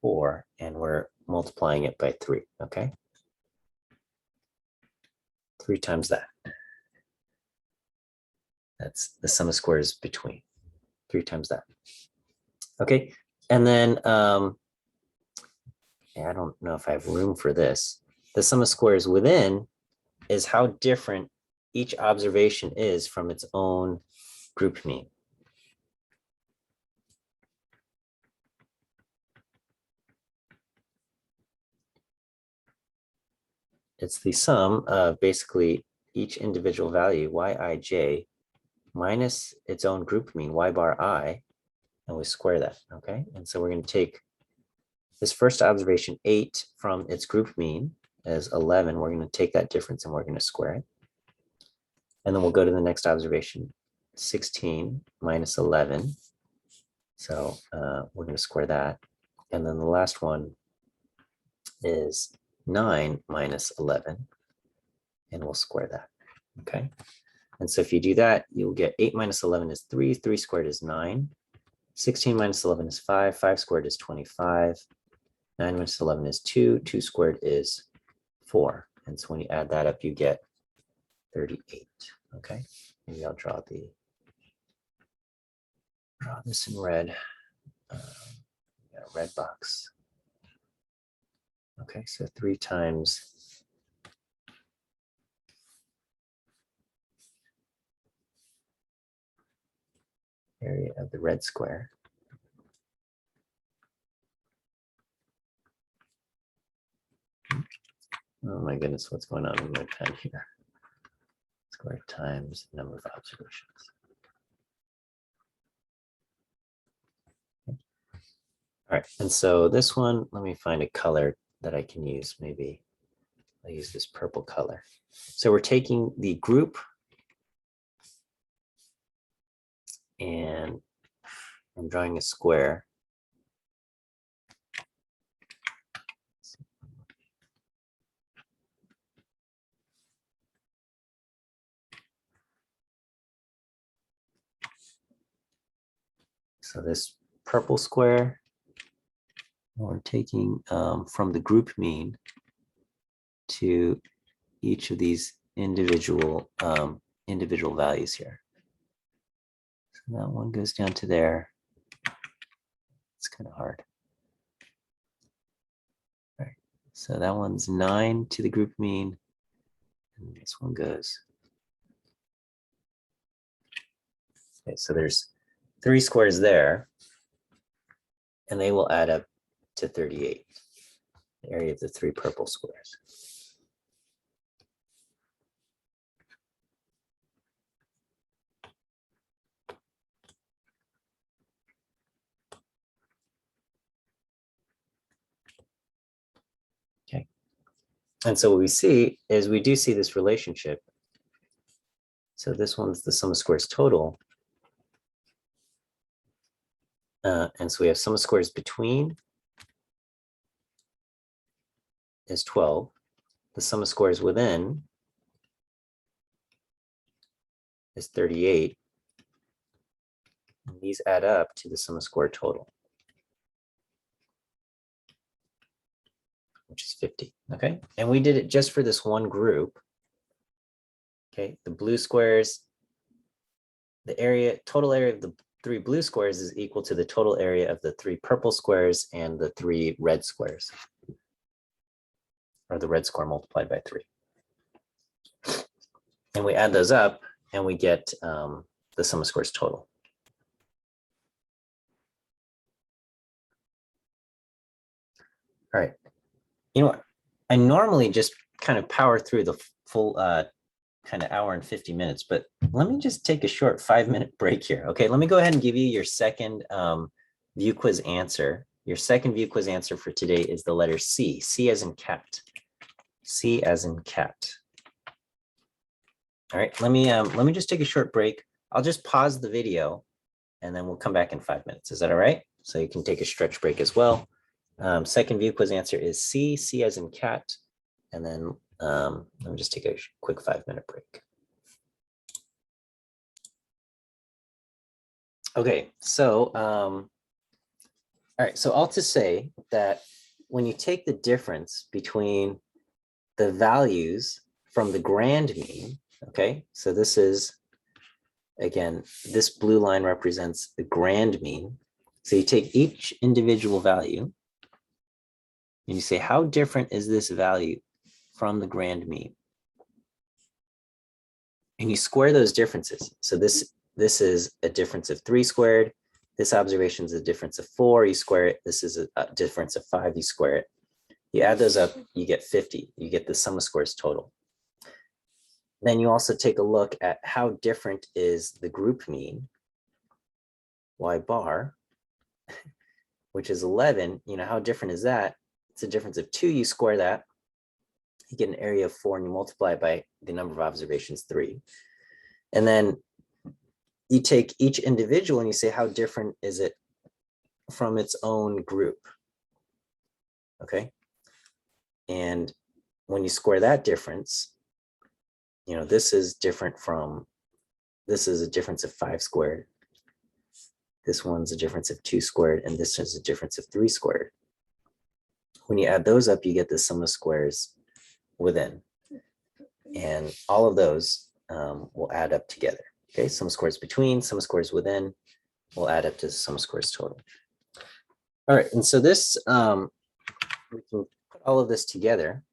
4, and we're multiplying it by 3. Okay, 3 times that. That's the sum of squares between. 3 times that. Okay, and then I don't know if I have room for this. The sum of squares within is how different each observation is from its own group mean. It's the sum of basically each individual value, yij, minus its own group mean, y bar I, and we square that, okay? And so we're going to take this first observation, 8, from its group mean as 11. We're going to take that difference and we're going to square it. And then we'll go to the next observation, 16 minus 11. So we're going to square that. And then the last one is 9 minus 11. And we'll square that, okay? And so if you do that, you'll get 8 minus 11 is 3. 3 squared is 9. 16 minus 11 is 5. 5 squared is 25. 9 minus 11 is 2. 2 squared is 4. And so when you add that up, you get 38. Okay, maybe I'll draw this in red. A red box. Okay, so 3 times area of the red square. Oh my goodness, what's going on with my pen here? Square times number of observations. Okay. All right, and so this one, let me find a color that I can use. Maybe I'll use this purple color. So we're taking the group and I'm drawing a square. So this purple square, we're taking from the group mean to each of these individual values here. So that one goes down to there. It's kind of hard. All right. So that one's 9 to the group mean, and this one goes. Okay, so there's 3 squares there, and they will add up to 38, the area of the 3 purple squares. Okay, and so what we see is we do see this relationship. So this one's the sum of squares total. And so we have sum of squares between is 12. The sum of squares within is 38. And these add up to the sum of square total, which is 50. Okay, and we did it just for this one group. Okay, the blue squares, the area, total area of the 3 blue squares is equal to the total area of the 3 purple squares and the 3 red squares, or the red square multiplied by 3. And we add those up and we get the sum of squares total. All right, you know what? I normally just kind of power through the full kind of hour and 50 minutes, but let me just take a short 5-minute break here. Okay, let me go ahead and give you your second view quiz answer. Your second view quiz answer for today is the letter C, C as in cat, C as in cat. All right, let me just take a short break. I'll just pause the video and then we'll come back in 5 minutes. Is that all right? So you can take a stretch break as well. Second view quiz answer is C, C as in cat. And then let me just take a quick 5-minute break. Okay, so all right, so all to say that when you take the difference between the values from the grand mean, okay, so this is, again, this blue line represents the grand mean. So you take each individual value and you say, how different is this value from the grand mean? And you square those differences. So this is a difference of 3 squared. This observation is a difference of 4. You square it. This is a difference of 5. You square it. You add those up, you get 50. You get the sum of squares total. Then you also take a look at how different is the group mean, y bar, which is 11. You know, how different is that? It's a difference of 2. You square that. You get an area of 4 and you multiply it by the number of observations, 3. And then you take each individual and you say, how different is it from its own group? Okay. And when you square that difference, you know, this is different from, this is a difference of 5 squared. This one's a difference of 2 squared, and this is a difference of 3 squared. When you add those up, you get the sum of squares within. And all of those will add up together. Okay, sum of squares between, sum of squares within will add up to the sum of squares total. All right, and so this, we can put all of this together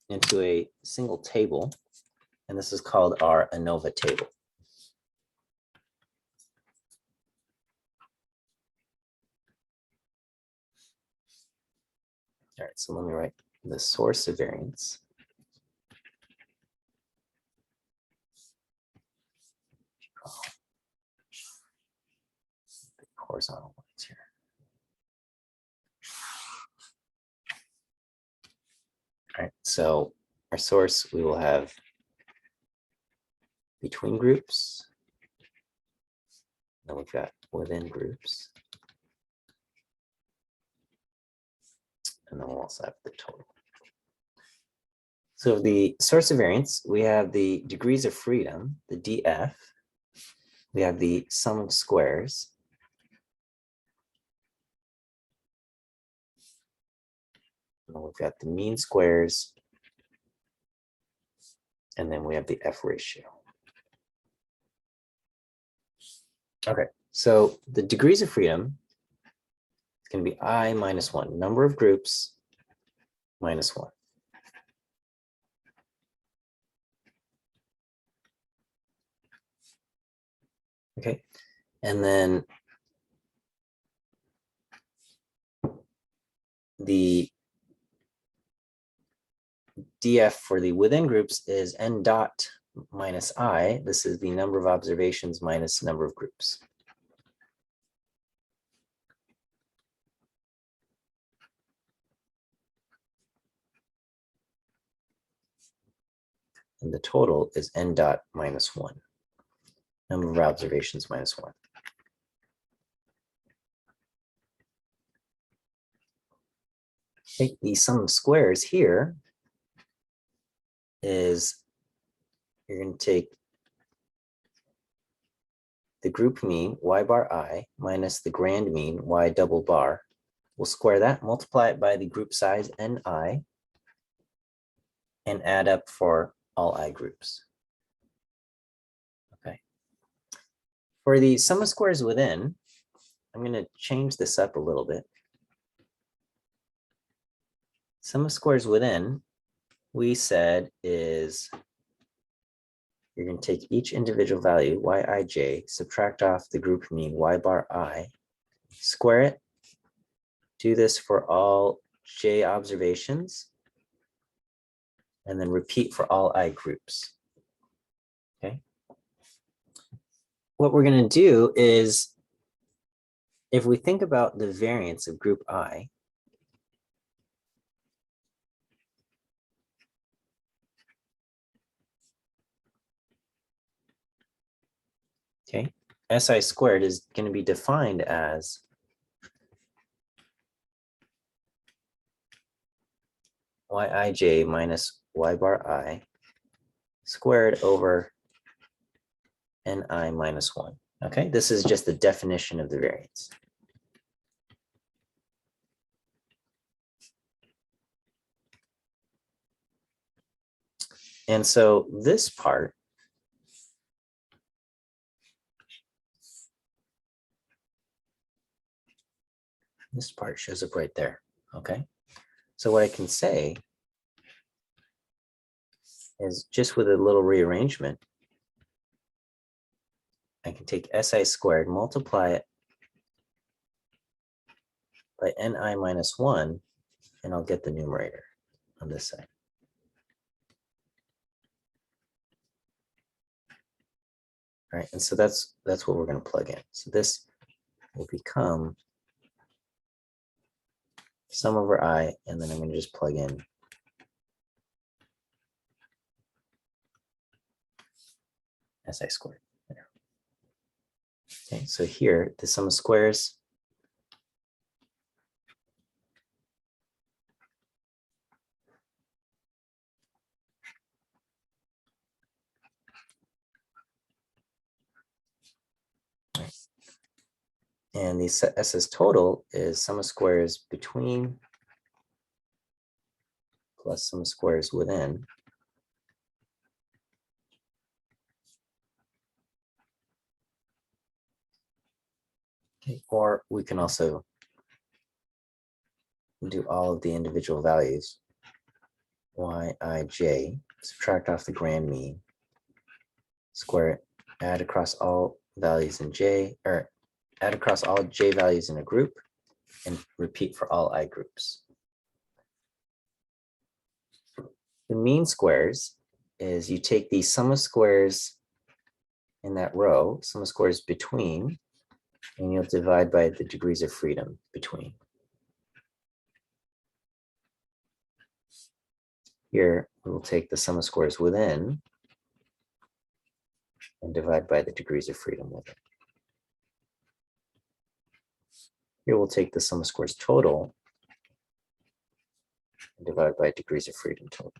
into a single table, and this is called our ANOVA table. All right, so let me write the source of variance. The horizontal lines here. All right, so our source, we will have between groups. Then we've got within groups. And then we'll also have the total. So the source of variance, we have the degrees of freedom, the DF. We have the sum of squares. And we've got the mean squares. And then we have the F ratio. Okay, so the degrees of freedom is going to be I minus 1, number of groups minus 1. Okay, and then the DF for the within groups is N dot minus I. This is the number of observations minus number of groups. And the total is N dot minus 1. Number of observations minus 1. Take the sum of squares here is you're going to take the group mean, y bar I, minus the grand mean, y double bar. We'll square that, multiply it by the group size, ni, and add up for all I groups. Okay. For the sum of squares within, I'm going to change this up a little bit. Sum of squares within, we said is you're going to take each individual value, yij, subtract off the group mean y bar I, square it, do this for all j observations, and then repeat for all I groups. Okay. What we're going to do is, if we think about the variance of group I, okay, SI squared is going to be defined as yij minus y bar I squared over ni minus 1. Okay, this is just the definition of the variance. And so this part shows up right there. Okay, so what I can say is, just with a little rearrangement, I can take SI squared, multiply it by ni minus 1, and I'll get the numerator on this side. All right, and so that's what we're going to plug in. So this will become sum over I, and then I'm going to just plug in SI squared. There. Okay, so here, the sum of squares and the SS total is sum of squares between plus sum of squares within. Okay, or we can also do all of the individual values. Yij, subtract off the grand mean, square it, add across all values in J, or add across all J values in a group, and repeat for all I groups. The mean squares is you take the sum of squares in that row, sum of squares between, and you'll divide by the degrees of freedom between. Here, we will take the sum of squares within and divide by the degrees of freedom within. Here, we'll take the sum of squares total and divide by degrees of freedom total.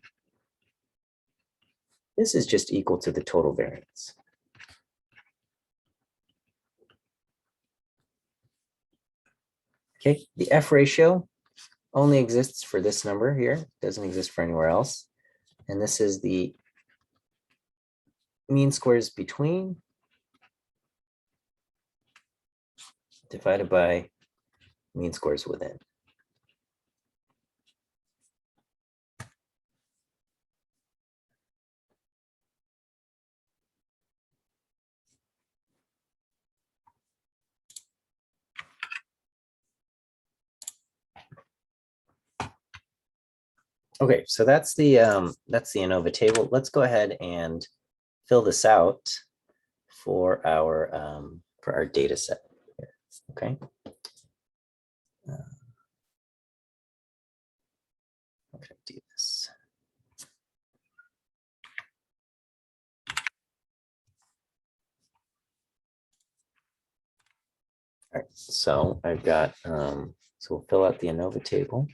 This is just equal to the total variance. Okay, the F ratio only exists for this number here, doesn't exist for anywhere else. And this is the mean squares between divided by mean squares within. Okay, so that's the ANOVA table. Let's go ahead and fill this out for our data set here. Okay. I'm gonna do this. All right, so I've got so we'll fill out the ANOVA table.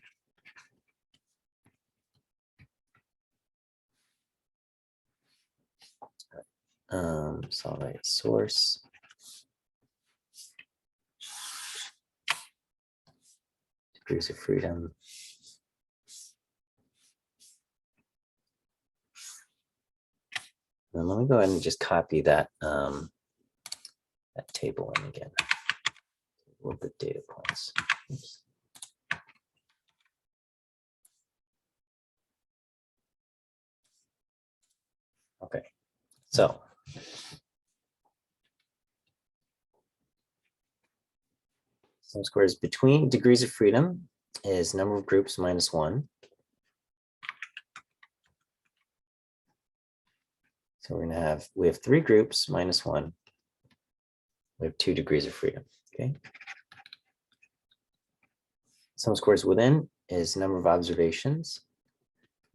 So I'll write source. Degrees of freedom. And let me go ahead and just copy that that table in again. With the data points. Oops. Okay, so sum squares between degrees of freedom is number of groups minus 1. So we're going to have, we have 3 groups minus 1. We have 2 degrees of freedom. Okay. Sum squares within is number of observations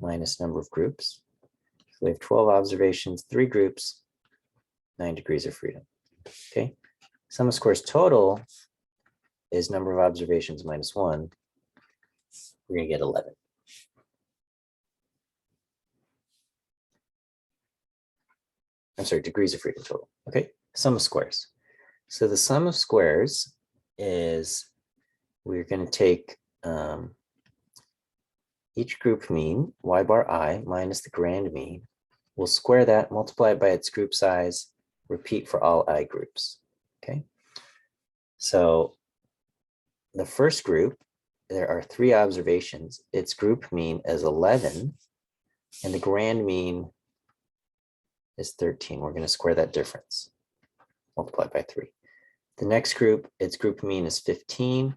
minus number of groups. So we have 12 observations, 3 groups, 9 degrees of freedom. Okay. Sum of squares total is number of observations minus 1. We're going to get 11. I'm sorry, degrees of freedom total. Okay, sum of squares. So the sum of squares is, we're going to take each group mean, y bar I, minus the grand mean. We'll square that, multiply it by its group size, repeat for all I groups. Okay, so the first group, there are 3 observations. Its group mean is 11, and the grand mean is 13. We're going to square that difference, multiply by 3. The next group, its group mean is 15.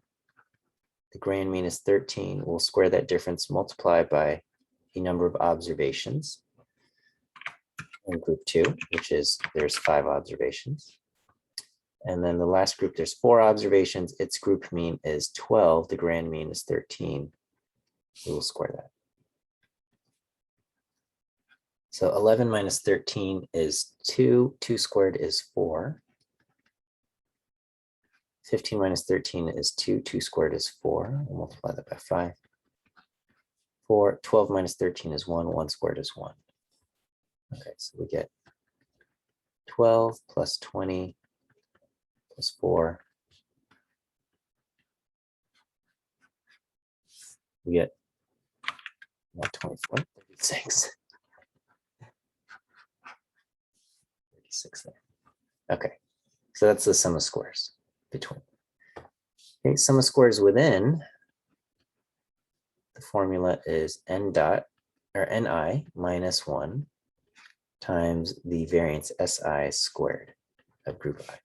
The grand mean is 13. We'll square that difference, multiply by the number of observations in group 2, which is, there's 5 observations. And then the last group, there's 4 observations. Its group mean is 12. The grand mean is 13. We will square that. So 11 minus 13 is 2. 2 squared is 4. 15 minus 13 is 2. 2 squared is 4. We'll multiply that by 5. 12 minus 13 is 1. 1 squared is 1. Okay, so we get 12 plus 20 plus 4. We get 24, 36. 36 there. Okay, so that's the sum of squares between. Okay, sum of squares within, the formula is n dot, or ni minus 1 times the variance si squared of group I.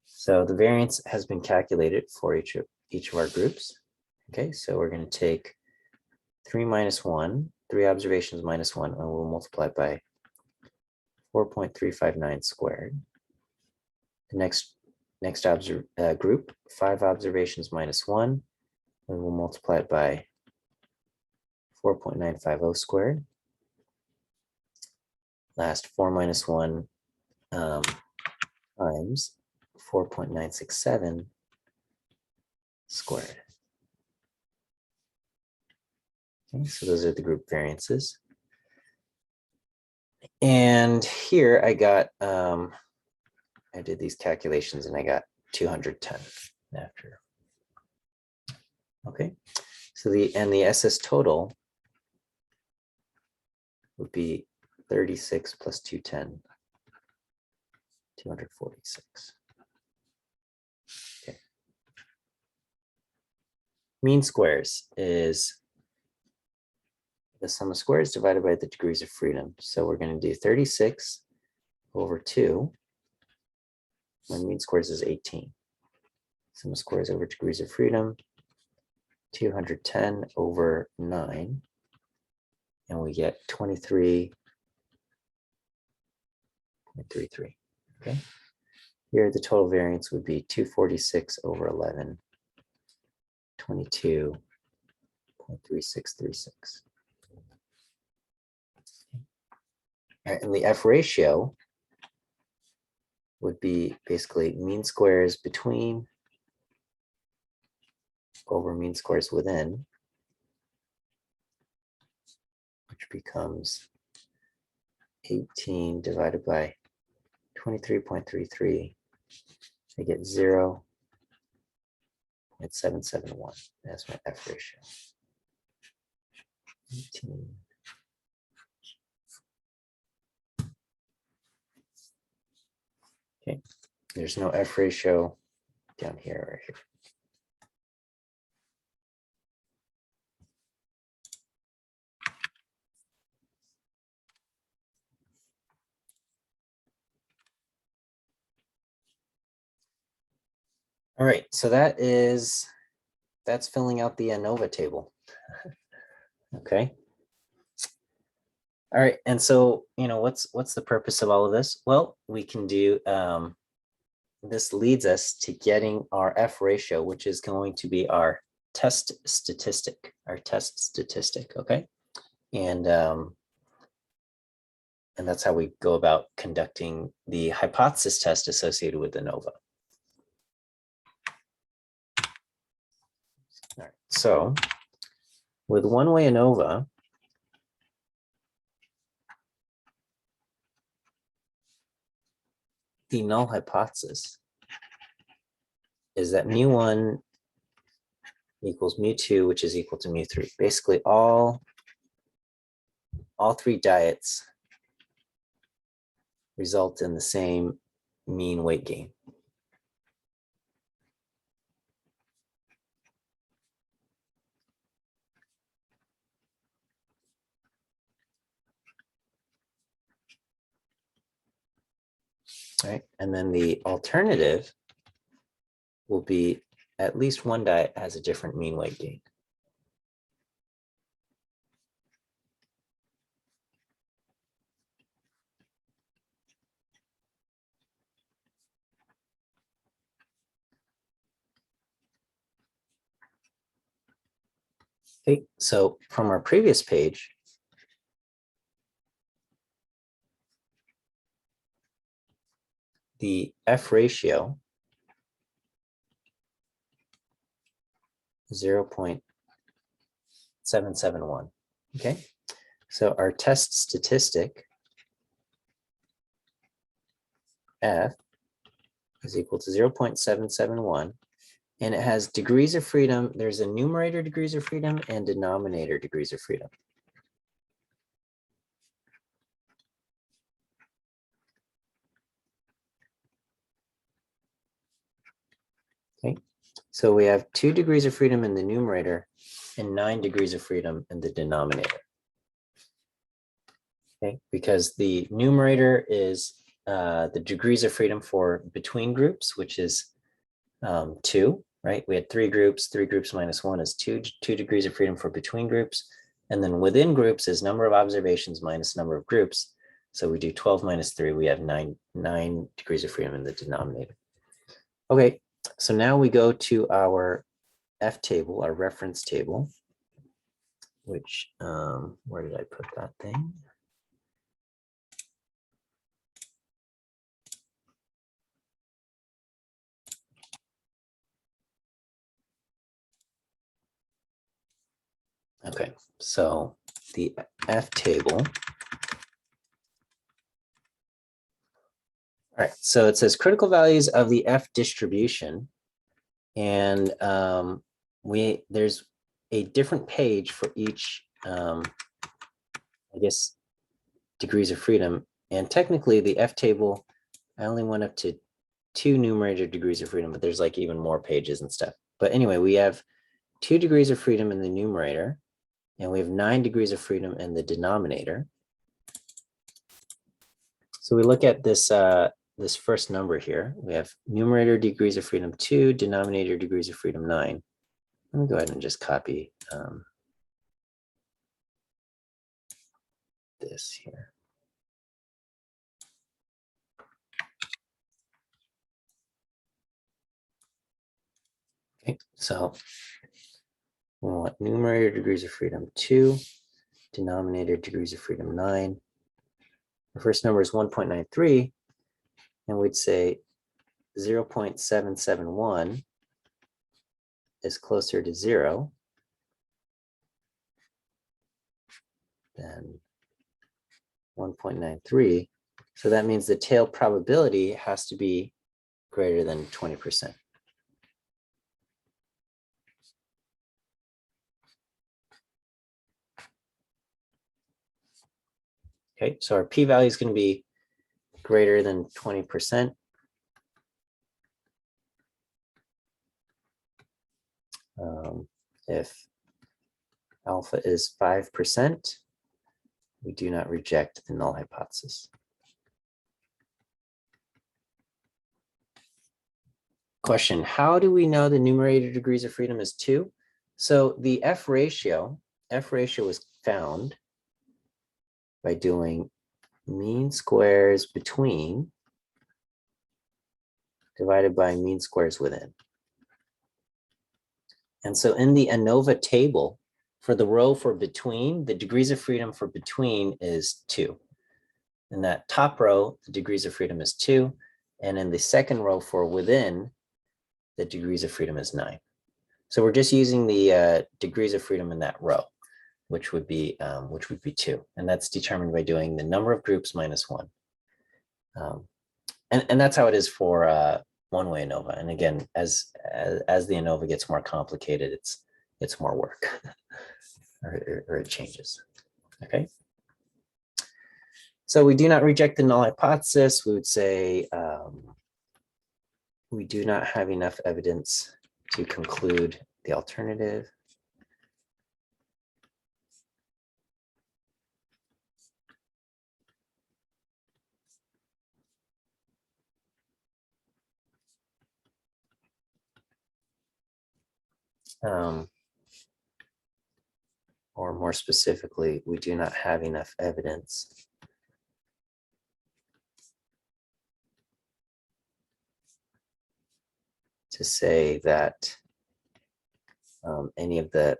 So the variance has been calculated for each of our groups. Okay, so we're going to take 3 minus 1, 3 observations minus 1, and we'll multiply it by 4.359 squared. The next group, 5 observations minus 1, and we'll multiply it by 4.950 squared. Last, 4 minus 1 times 4.967 squared. Okay, so those are the group variances. And here I got, I did these calculations and I got 210 after. Okay, so the SS total would be 36 plus 210, 246. Okay. Mean squares is the sum of squares divided by the degrees of freedom. So we're going to do 36 over 2, when mean squares is 18. Sum of squares over degrees of freedom, 210 over 9, and we get 23.33. Okay. Here the total variance would be 246 over 11, 22.3636. All right, and the F ratio would be basically mean squares between over mean squares within, which becomes 18 divided by 23.33. I get 0.771. That's my F ratio. 18. Okay, There's no F ratio down here, right here. All right, so that's filling out the ANOVA table. Okay. All right, and so what's the purpose of all of this? Well, we can do this leads us to getting our F ratio, which is going to be our test statistic, okay? And that's how we go about conducting the hypothesis test associated with ANOVA. All right, so with one-way ANOVA, the null hypothesis is that mu1 equals mu2, which is equal to mu3. Basically, all three diets result in the same mean weight gain. Right, and then the alternative will be at least one diet has a different mean weight gain. Okay, so from our previous page, the F ratio 0.771. Okay, so our test statistic F is equal to 0.771, and it has degrees of freedom. There's a numerator degrees of freedom and denominator degrees of freedom. Okay, so we have 2 degrees of freedom in the numerator and 9 degrees of freedom in the denominator. Okay, because the numerator is the degrees of freedom for between groups, which is 2, right? We had 3 groups minus 1 is 2 degrees of freedom for between groups. And then within groups is number of observations minus number of groups. So we do 12 minus 3, we have 9 degrees of freedom in the denominator. Okay, so now we go to our F table, our reference table, which, where did I put that thing? Okay, so the F table. All right, so it says critical values of the F distribution, and there's a different page for each, I guess, degrees of freedom. And technically, the F table, I only went up to 2 numerator degrees of freedom, but there's like even more pages and stuff. But anyway, we have 2 degrees of freedom in the numerator, and we have 9 degrees of freedom in the denominator. So we look at this this first number here. We have numerator degrees of freedom 2, denominator degrees of freedom 9. Let me go ahead and just copy this here. Okay, so we want numerator degrees of freedom 2, denominator degrees of freedom 9. The first number is 1.93, and we'd say 0.771 is closer to 0 than 1.93. So that means the tail probability has to be greater than 20%. Okay, so our p-value is going to be greater than 20%. If alpha is 5%, we do not reject the null hypothesis. Question, how do we know the numerator degrees of freedom is 2? So the F ratio was found by doing mean squares between divided by mean squares within. And so in the ANOVA table, for the row for between, the degrees of freedom for between is 2. In that top row, the degrees of freedom is 2. And in the second row for within, the degrees of freedom is 9. So we're just using the degrees of freedom in that row, which would be 2. And that's determined by doing the number of groups minus 1. And that's how it is for one-way ANOVA. And again, as the ANOVA gets more complicated, it's more work or it changes. Okay. So we do not reject the null hypothesis. We would say we do not have enough evidence to conclude the alternative. Or more specifically, we do not have enough evidence to say that any of the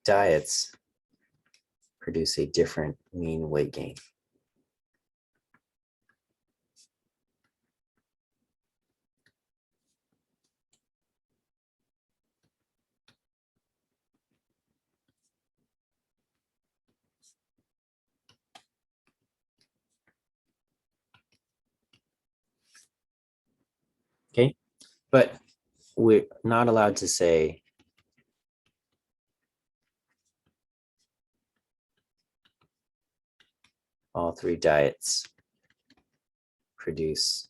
diets produce a different mean weight gain. Okay, but we're not allowed to say all 3 diets produce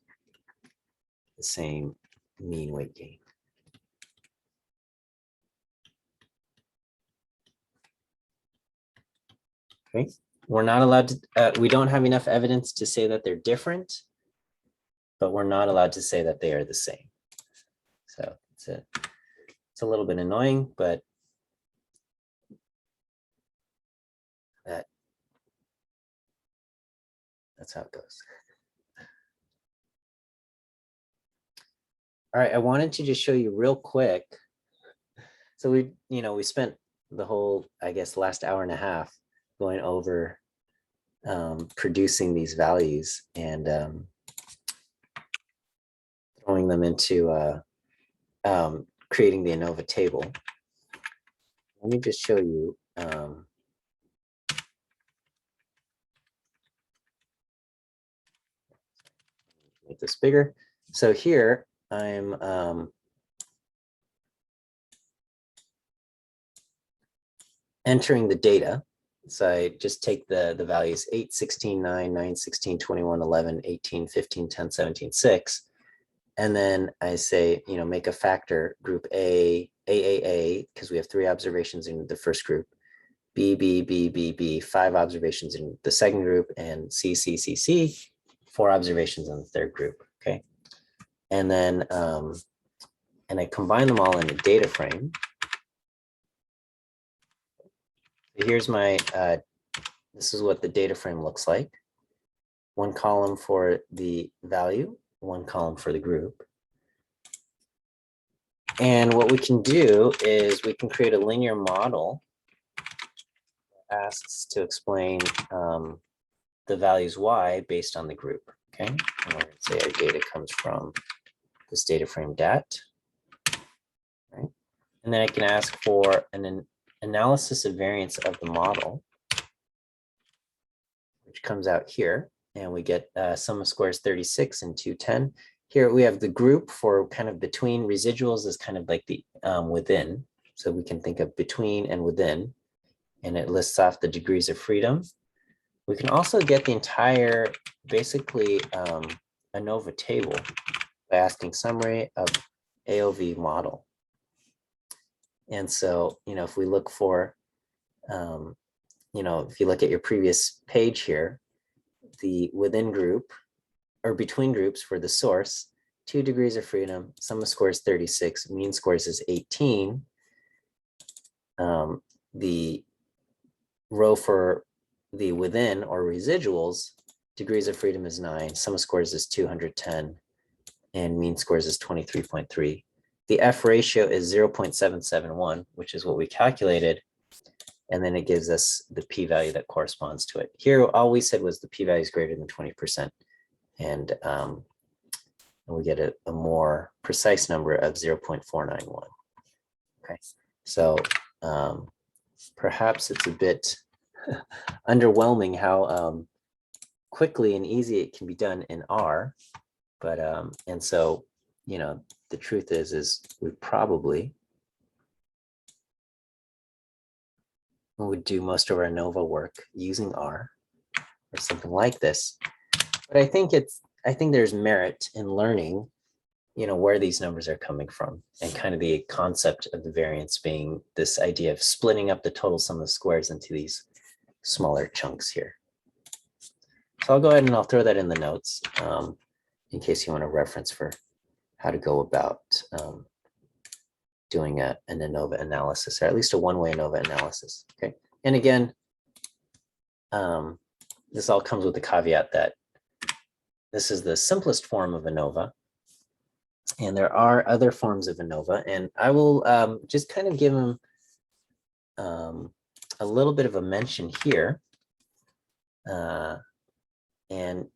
the same mean weight gain. Okay, we're not allowed to, we don't have enough evidence to say that they're different, but we're not allowed to say that they are the same. So it's a little bit annoying, but that's how it goes. All right, I wanted to just show you real quick. So we spent the whole, I guess, last hour and a half going over producing these values and throwing them into creating the ANOVA table. Let me just show you. Make this bigger. So here I'm entering the data. So I just take the values 8, 16, 9, 9, 16, 21, 11, 18, 15, 10, 17, 6. And then I say, make a factor group A, because we have 3 observations in the first group, B, B, B, B, B, 5 observations in the second group, and C, C, C, C, 4 observations in the third group, okay? And then, and I combine them all in a data frame. Here's my, this is what the data frame looks like. 1 column for the value, 1 column for the group. And what we can do is we can create a linear model that asks to explain the values y based on the group, okay? And we're going to say our data comes from this data frame dat, right? And then I can ask for an analysis of variance of the model, which comes out here, and we get sum of squares 36 and 210. Here we have the group for kind of between. Residuals is kind of like the within. So we can think of between and within, and it lists off the degrees of freedom. We can also get the entire, basically, ANOVA table by asking summary of AOV model. And so, if we look for, if you look at your previous page here, the within group or between groups for the source, 2 degrees of freedom, sum of squares 36, mean squares is 18. The row for the within or residuals, degrees of freedom is 9, sum of squares is 210, and mean squares is 23.3. The F ratio is 0.771, which is what we calculated. And then it gives us the p-value that corresponds to it. Here, all we said was the p-value is greater than 20%. And we get a more precise number of 0.491. Okay, so perhaps it's a bit underwhelming how quickly and easy it can be done in R. But, and so, the truth is we probably would do most of our ANOVA work using R or something like this. But I think there's merit in learning, where these numbers are coming from, and kind of the concept of the variance being this idea of splitting up the total sum of squares into these smaller chunks here. So I'll go ahead and I'll throw that in the notes in case you want a reference for how to go about doing an ANOVA analysis, or at least a one-way ANOVA analysis. Okay, and again, this all comes with the caveat that this is the simplest form of ANOVA, and there are other forms of ANOVA, and I will just kind of give them a little bit of a mention here. And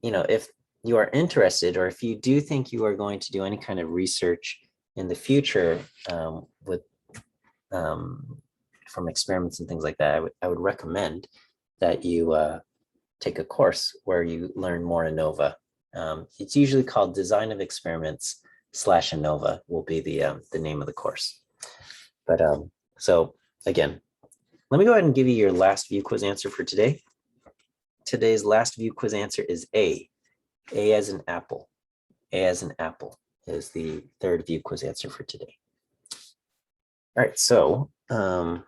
if you are interested, or if you do think you are going to do any kind of research in the future with from experiments and things like that, I would recommend that you take a course where you learn more ANOVA. It's usually called Design of Experiments / ANOVA will be the name of the course. But so again, let me go ahead and give you your last view quiz answer for today. Today's last view quiz answer is A. A as an apple. A as an apple is the third view quiz answer for today. All right, so let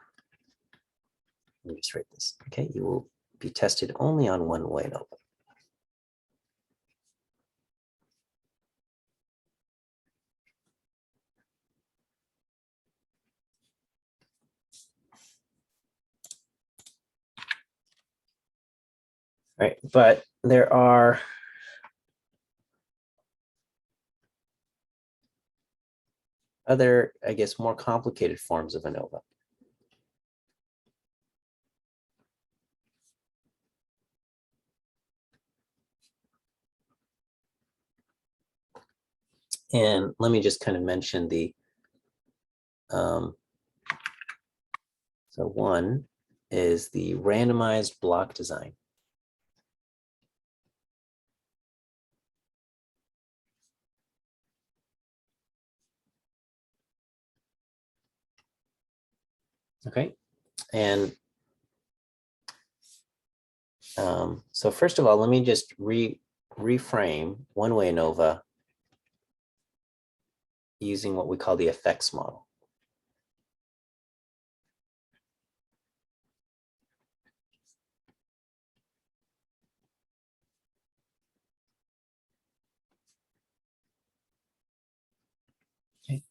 me just write this. Okay, you will be tested only on one way ANOVA. All right, but there are other, I guess, more complicated forms of ANOVA. And let me just kind of mention the, so one is the randomized block design. Okay, and so first of all, let me just reframe one-way ANOVA using what we call the effects model. Okay,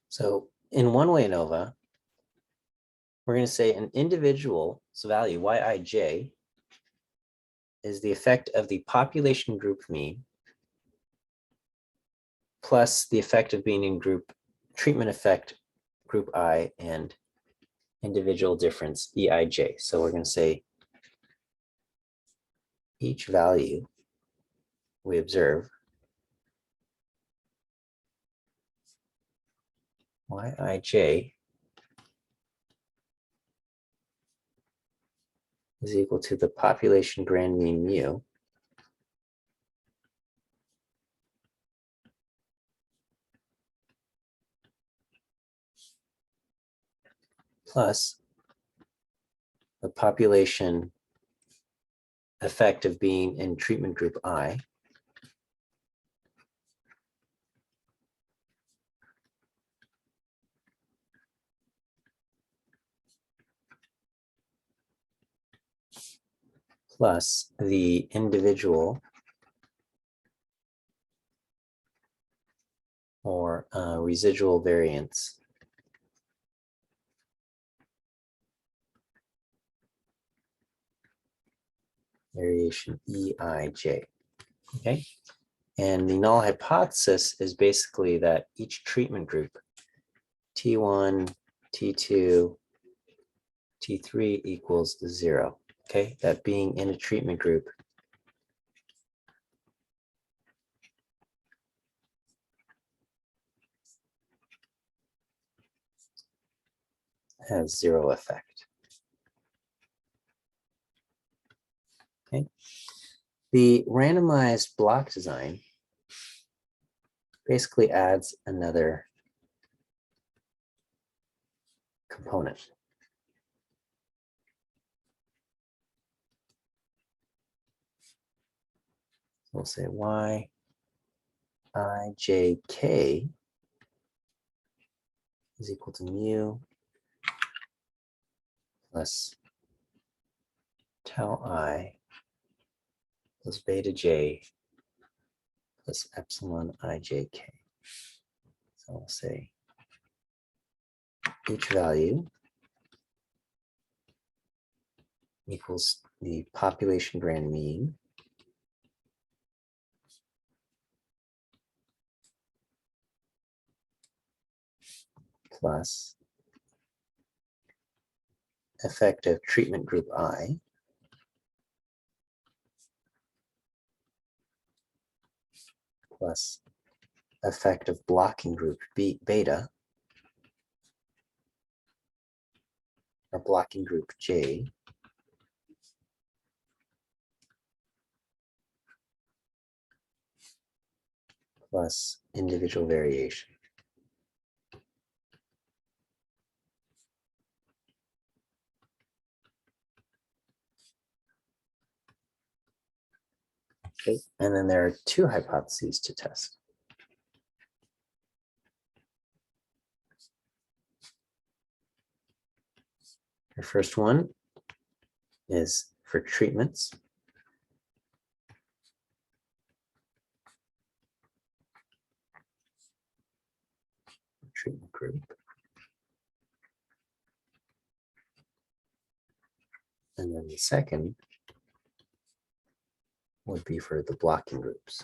so in one-way ANOVA, we're going to say an individual's value, Yij, is the effect of the population group mean plus the effect of being in group treatment effect group I and individual difference Eij. So we're going to say each value we observe Yij is equal to the population grand mean mu plus the population effect of being in treatment group I plus the individual or residual variance variation EIJ. Okay, and the null hypothesis is basically that each treatment group, T1, T2, T3 equals 0. Okay, that being in a treatment group has 0 effect. Okay, the randomized block design basically adds another component. We'll say Y IJK is equal to mu plus tau I plus beta j plus epsilon IJK. So we'll say each value equals the population grand mean plus effective treatment group I plus effective blocking group beta or blocking group J plus individual variation. Okay, and then there are two hypotheses to test. The first one is for treatments. Treatment group. And then the second would be for the blocking groups.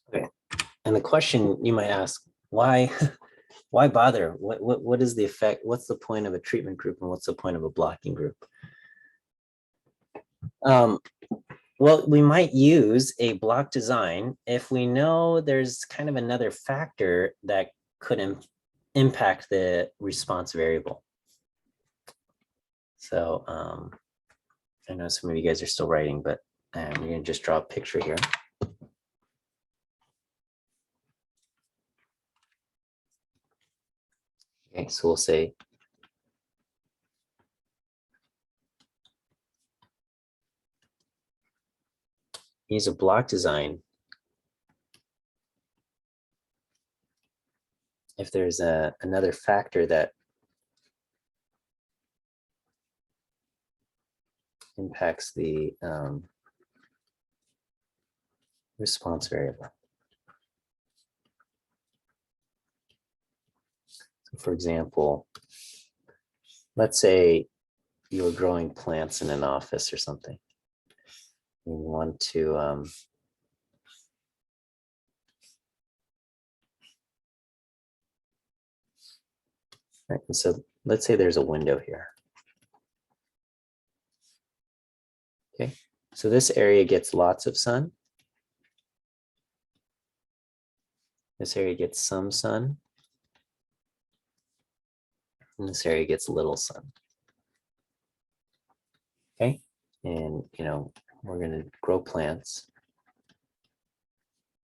Okay, and the question you might ask, why, why bother? What is the effect? What's the point of a treatment group and what's the point of a blocking group? Well, we might use a block design if we know there's kind of another factor that could impact the response variable. So I know some of you guys are still writing, but we're going to just draw a picture here. Okay, so we'll say use a block design if there's another factor that impacts the response variable. So for example, let's say you were growing plants in an office or something. You want to right, and so let's say there's a window here. Okay, so this area gets lots of sun. This area gets some sun. And this area gets little sun. Okay, and we're going to grow plants.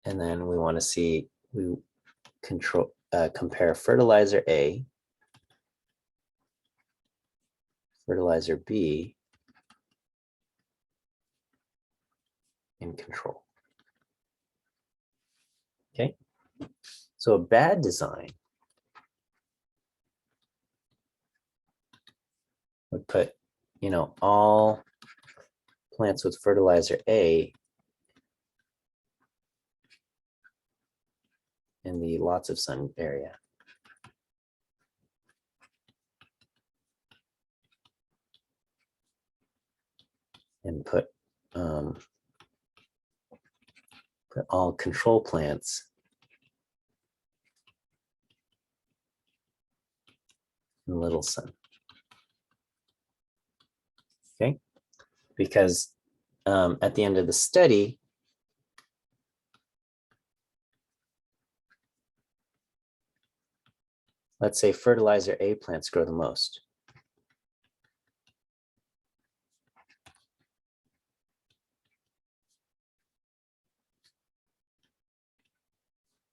And then we want to see, we compare fertilizer A, fertilizer B, in control. Okay, so a bad design would put, all plants with fertilizer A in the lots of sun area. And put all control plants in little sun. Okay, because at the end of the study, let's say fertilizer A plants grow the most.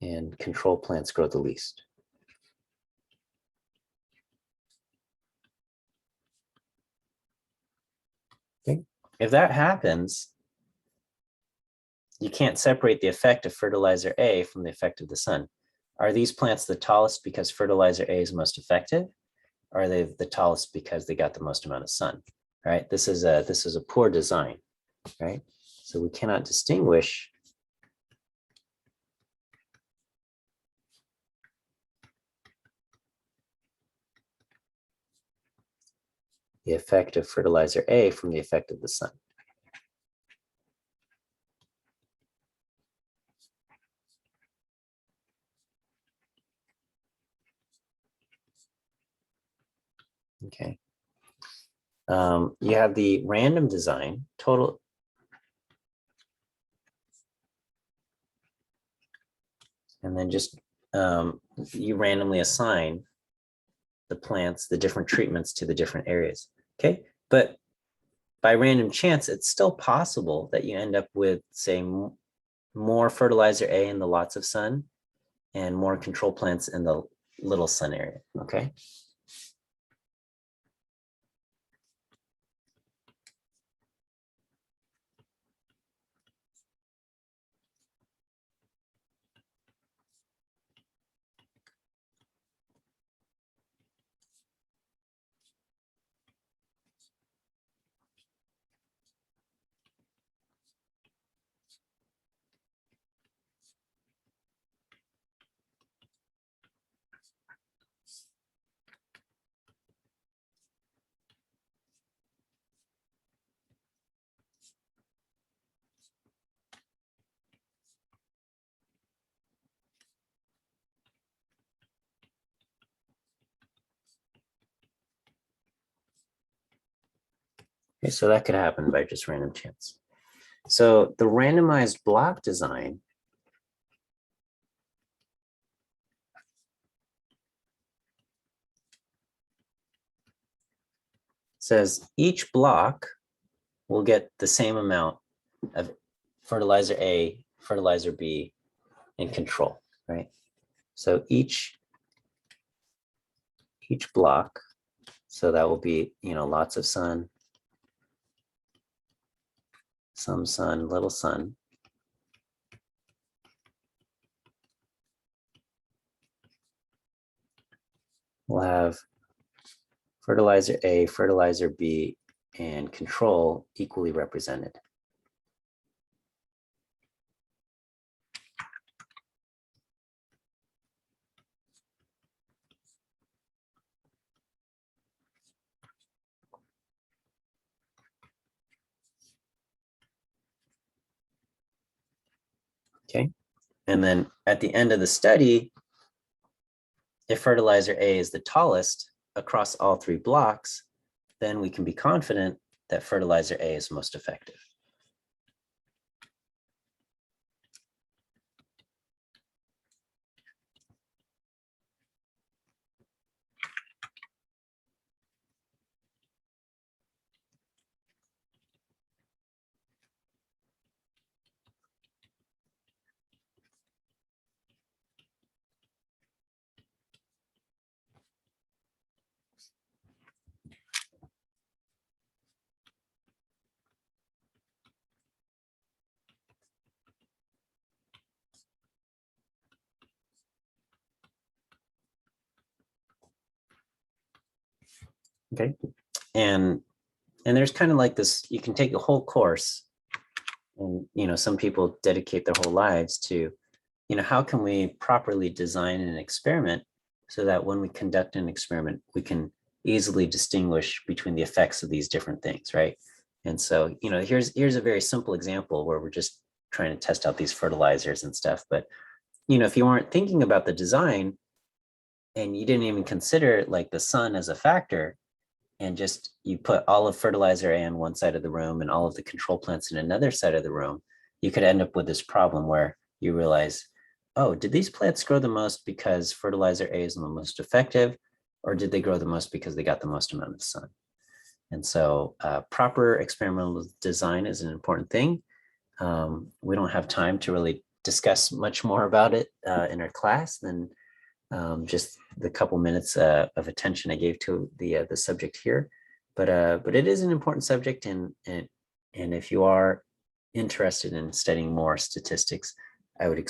And control plants grow the least. Okay, if that happens, you can't separate the effect of fertilizer A from the effect of the sun. Are these plants the tallest because fertilizer A is most effective? Or are they the tallest because they got the most amount of sun? Right? This is a poor design, right? So we cannot distinguish the effect of fertilizer A from the effect of the sun. Okay. You have the random design, total. And then just you randomly assign the plants, the different treatments to the different areas. Okay. But by random chance, it's still possible that you end up with, say, more fertilizer A in the lots of sun and more control plants in the little sun area. Okay. Okay, so that could happen by just random chance. So the randomized block design says each block will get the same amount of fertilizer A, fertilizer B, and control, right? So each block, so that will be, lots of sun, some sun, little sun. We'll have fertilizer A, fertilizer B, and control equally represented. Okay, and then at the end of the study, if fertilizer A is the tallest across all three blocks, then we can be confident that fertilizer A is most effective. Okay. And there's kind of like this, you can take a whole course and, some people dedicate their whole lives to, how can we properly design an experiment so that when we conduct an experiment, we can easily distinguish between the effects of these different things, right? And so, here's a very simple example where we're just trying to test out these fertilizers and stuff. But, if you weren't thinking about the design and you didn't even consider like the sun as a factor, and just you put all of fertilizer A on one side of the room and all of the control plants in another side of the room, you could end up with this problem where you realize, oh, did these plants grow the most because fertilizer A is the most effective, or did they grow the most because they got the most amount of sun? And so proper experimental design is an important thing. We don't have time to really discuss much more about it in our class than just the couple minutes of attention I gave to the subject here. But it is an important subject, and if you are interested in studying more statistics, I would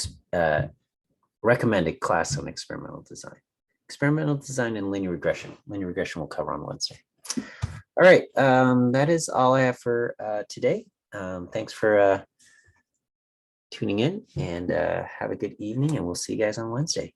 recommend a class on experimental design. Experimental design and linear regression. Linear regression we'll cover on Wednesday. All right, that is all I have for today. Thanks for tuning in, and have a good evening, and we'll see you guys on Wednesday.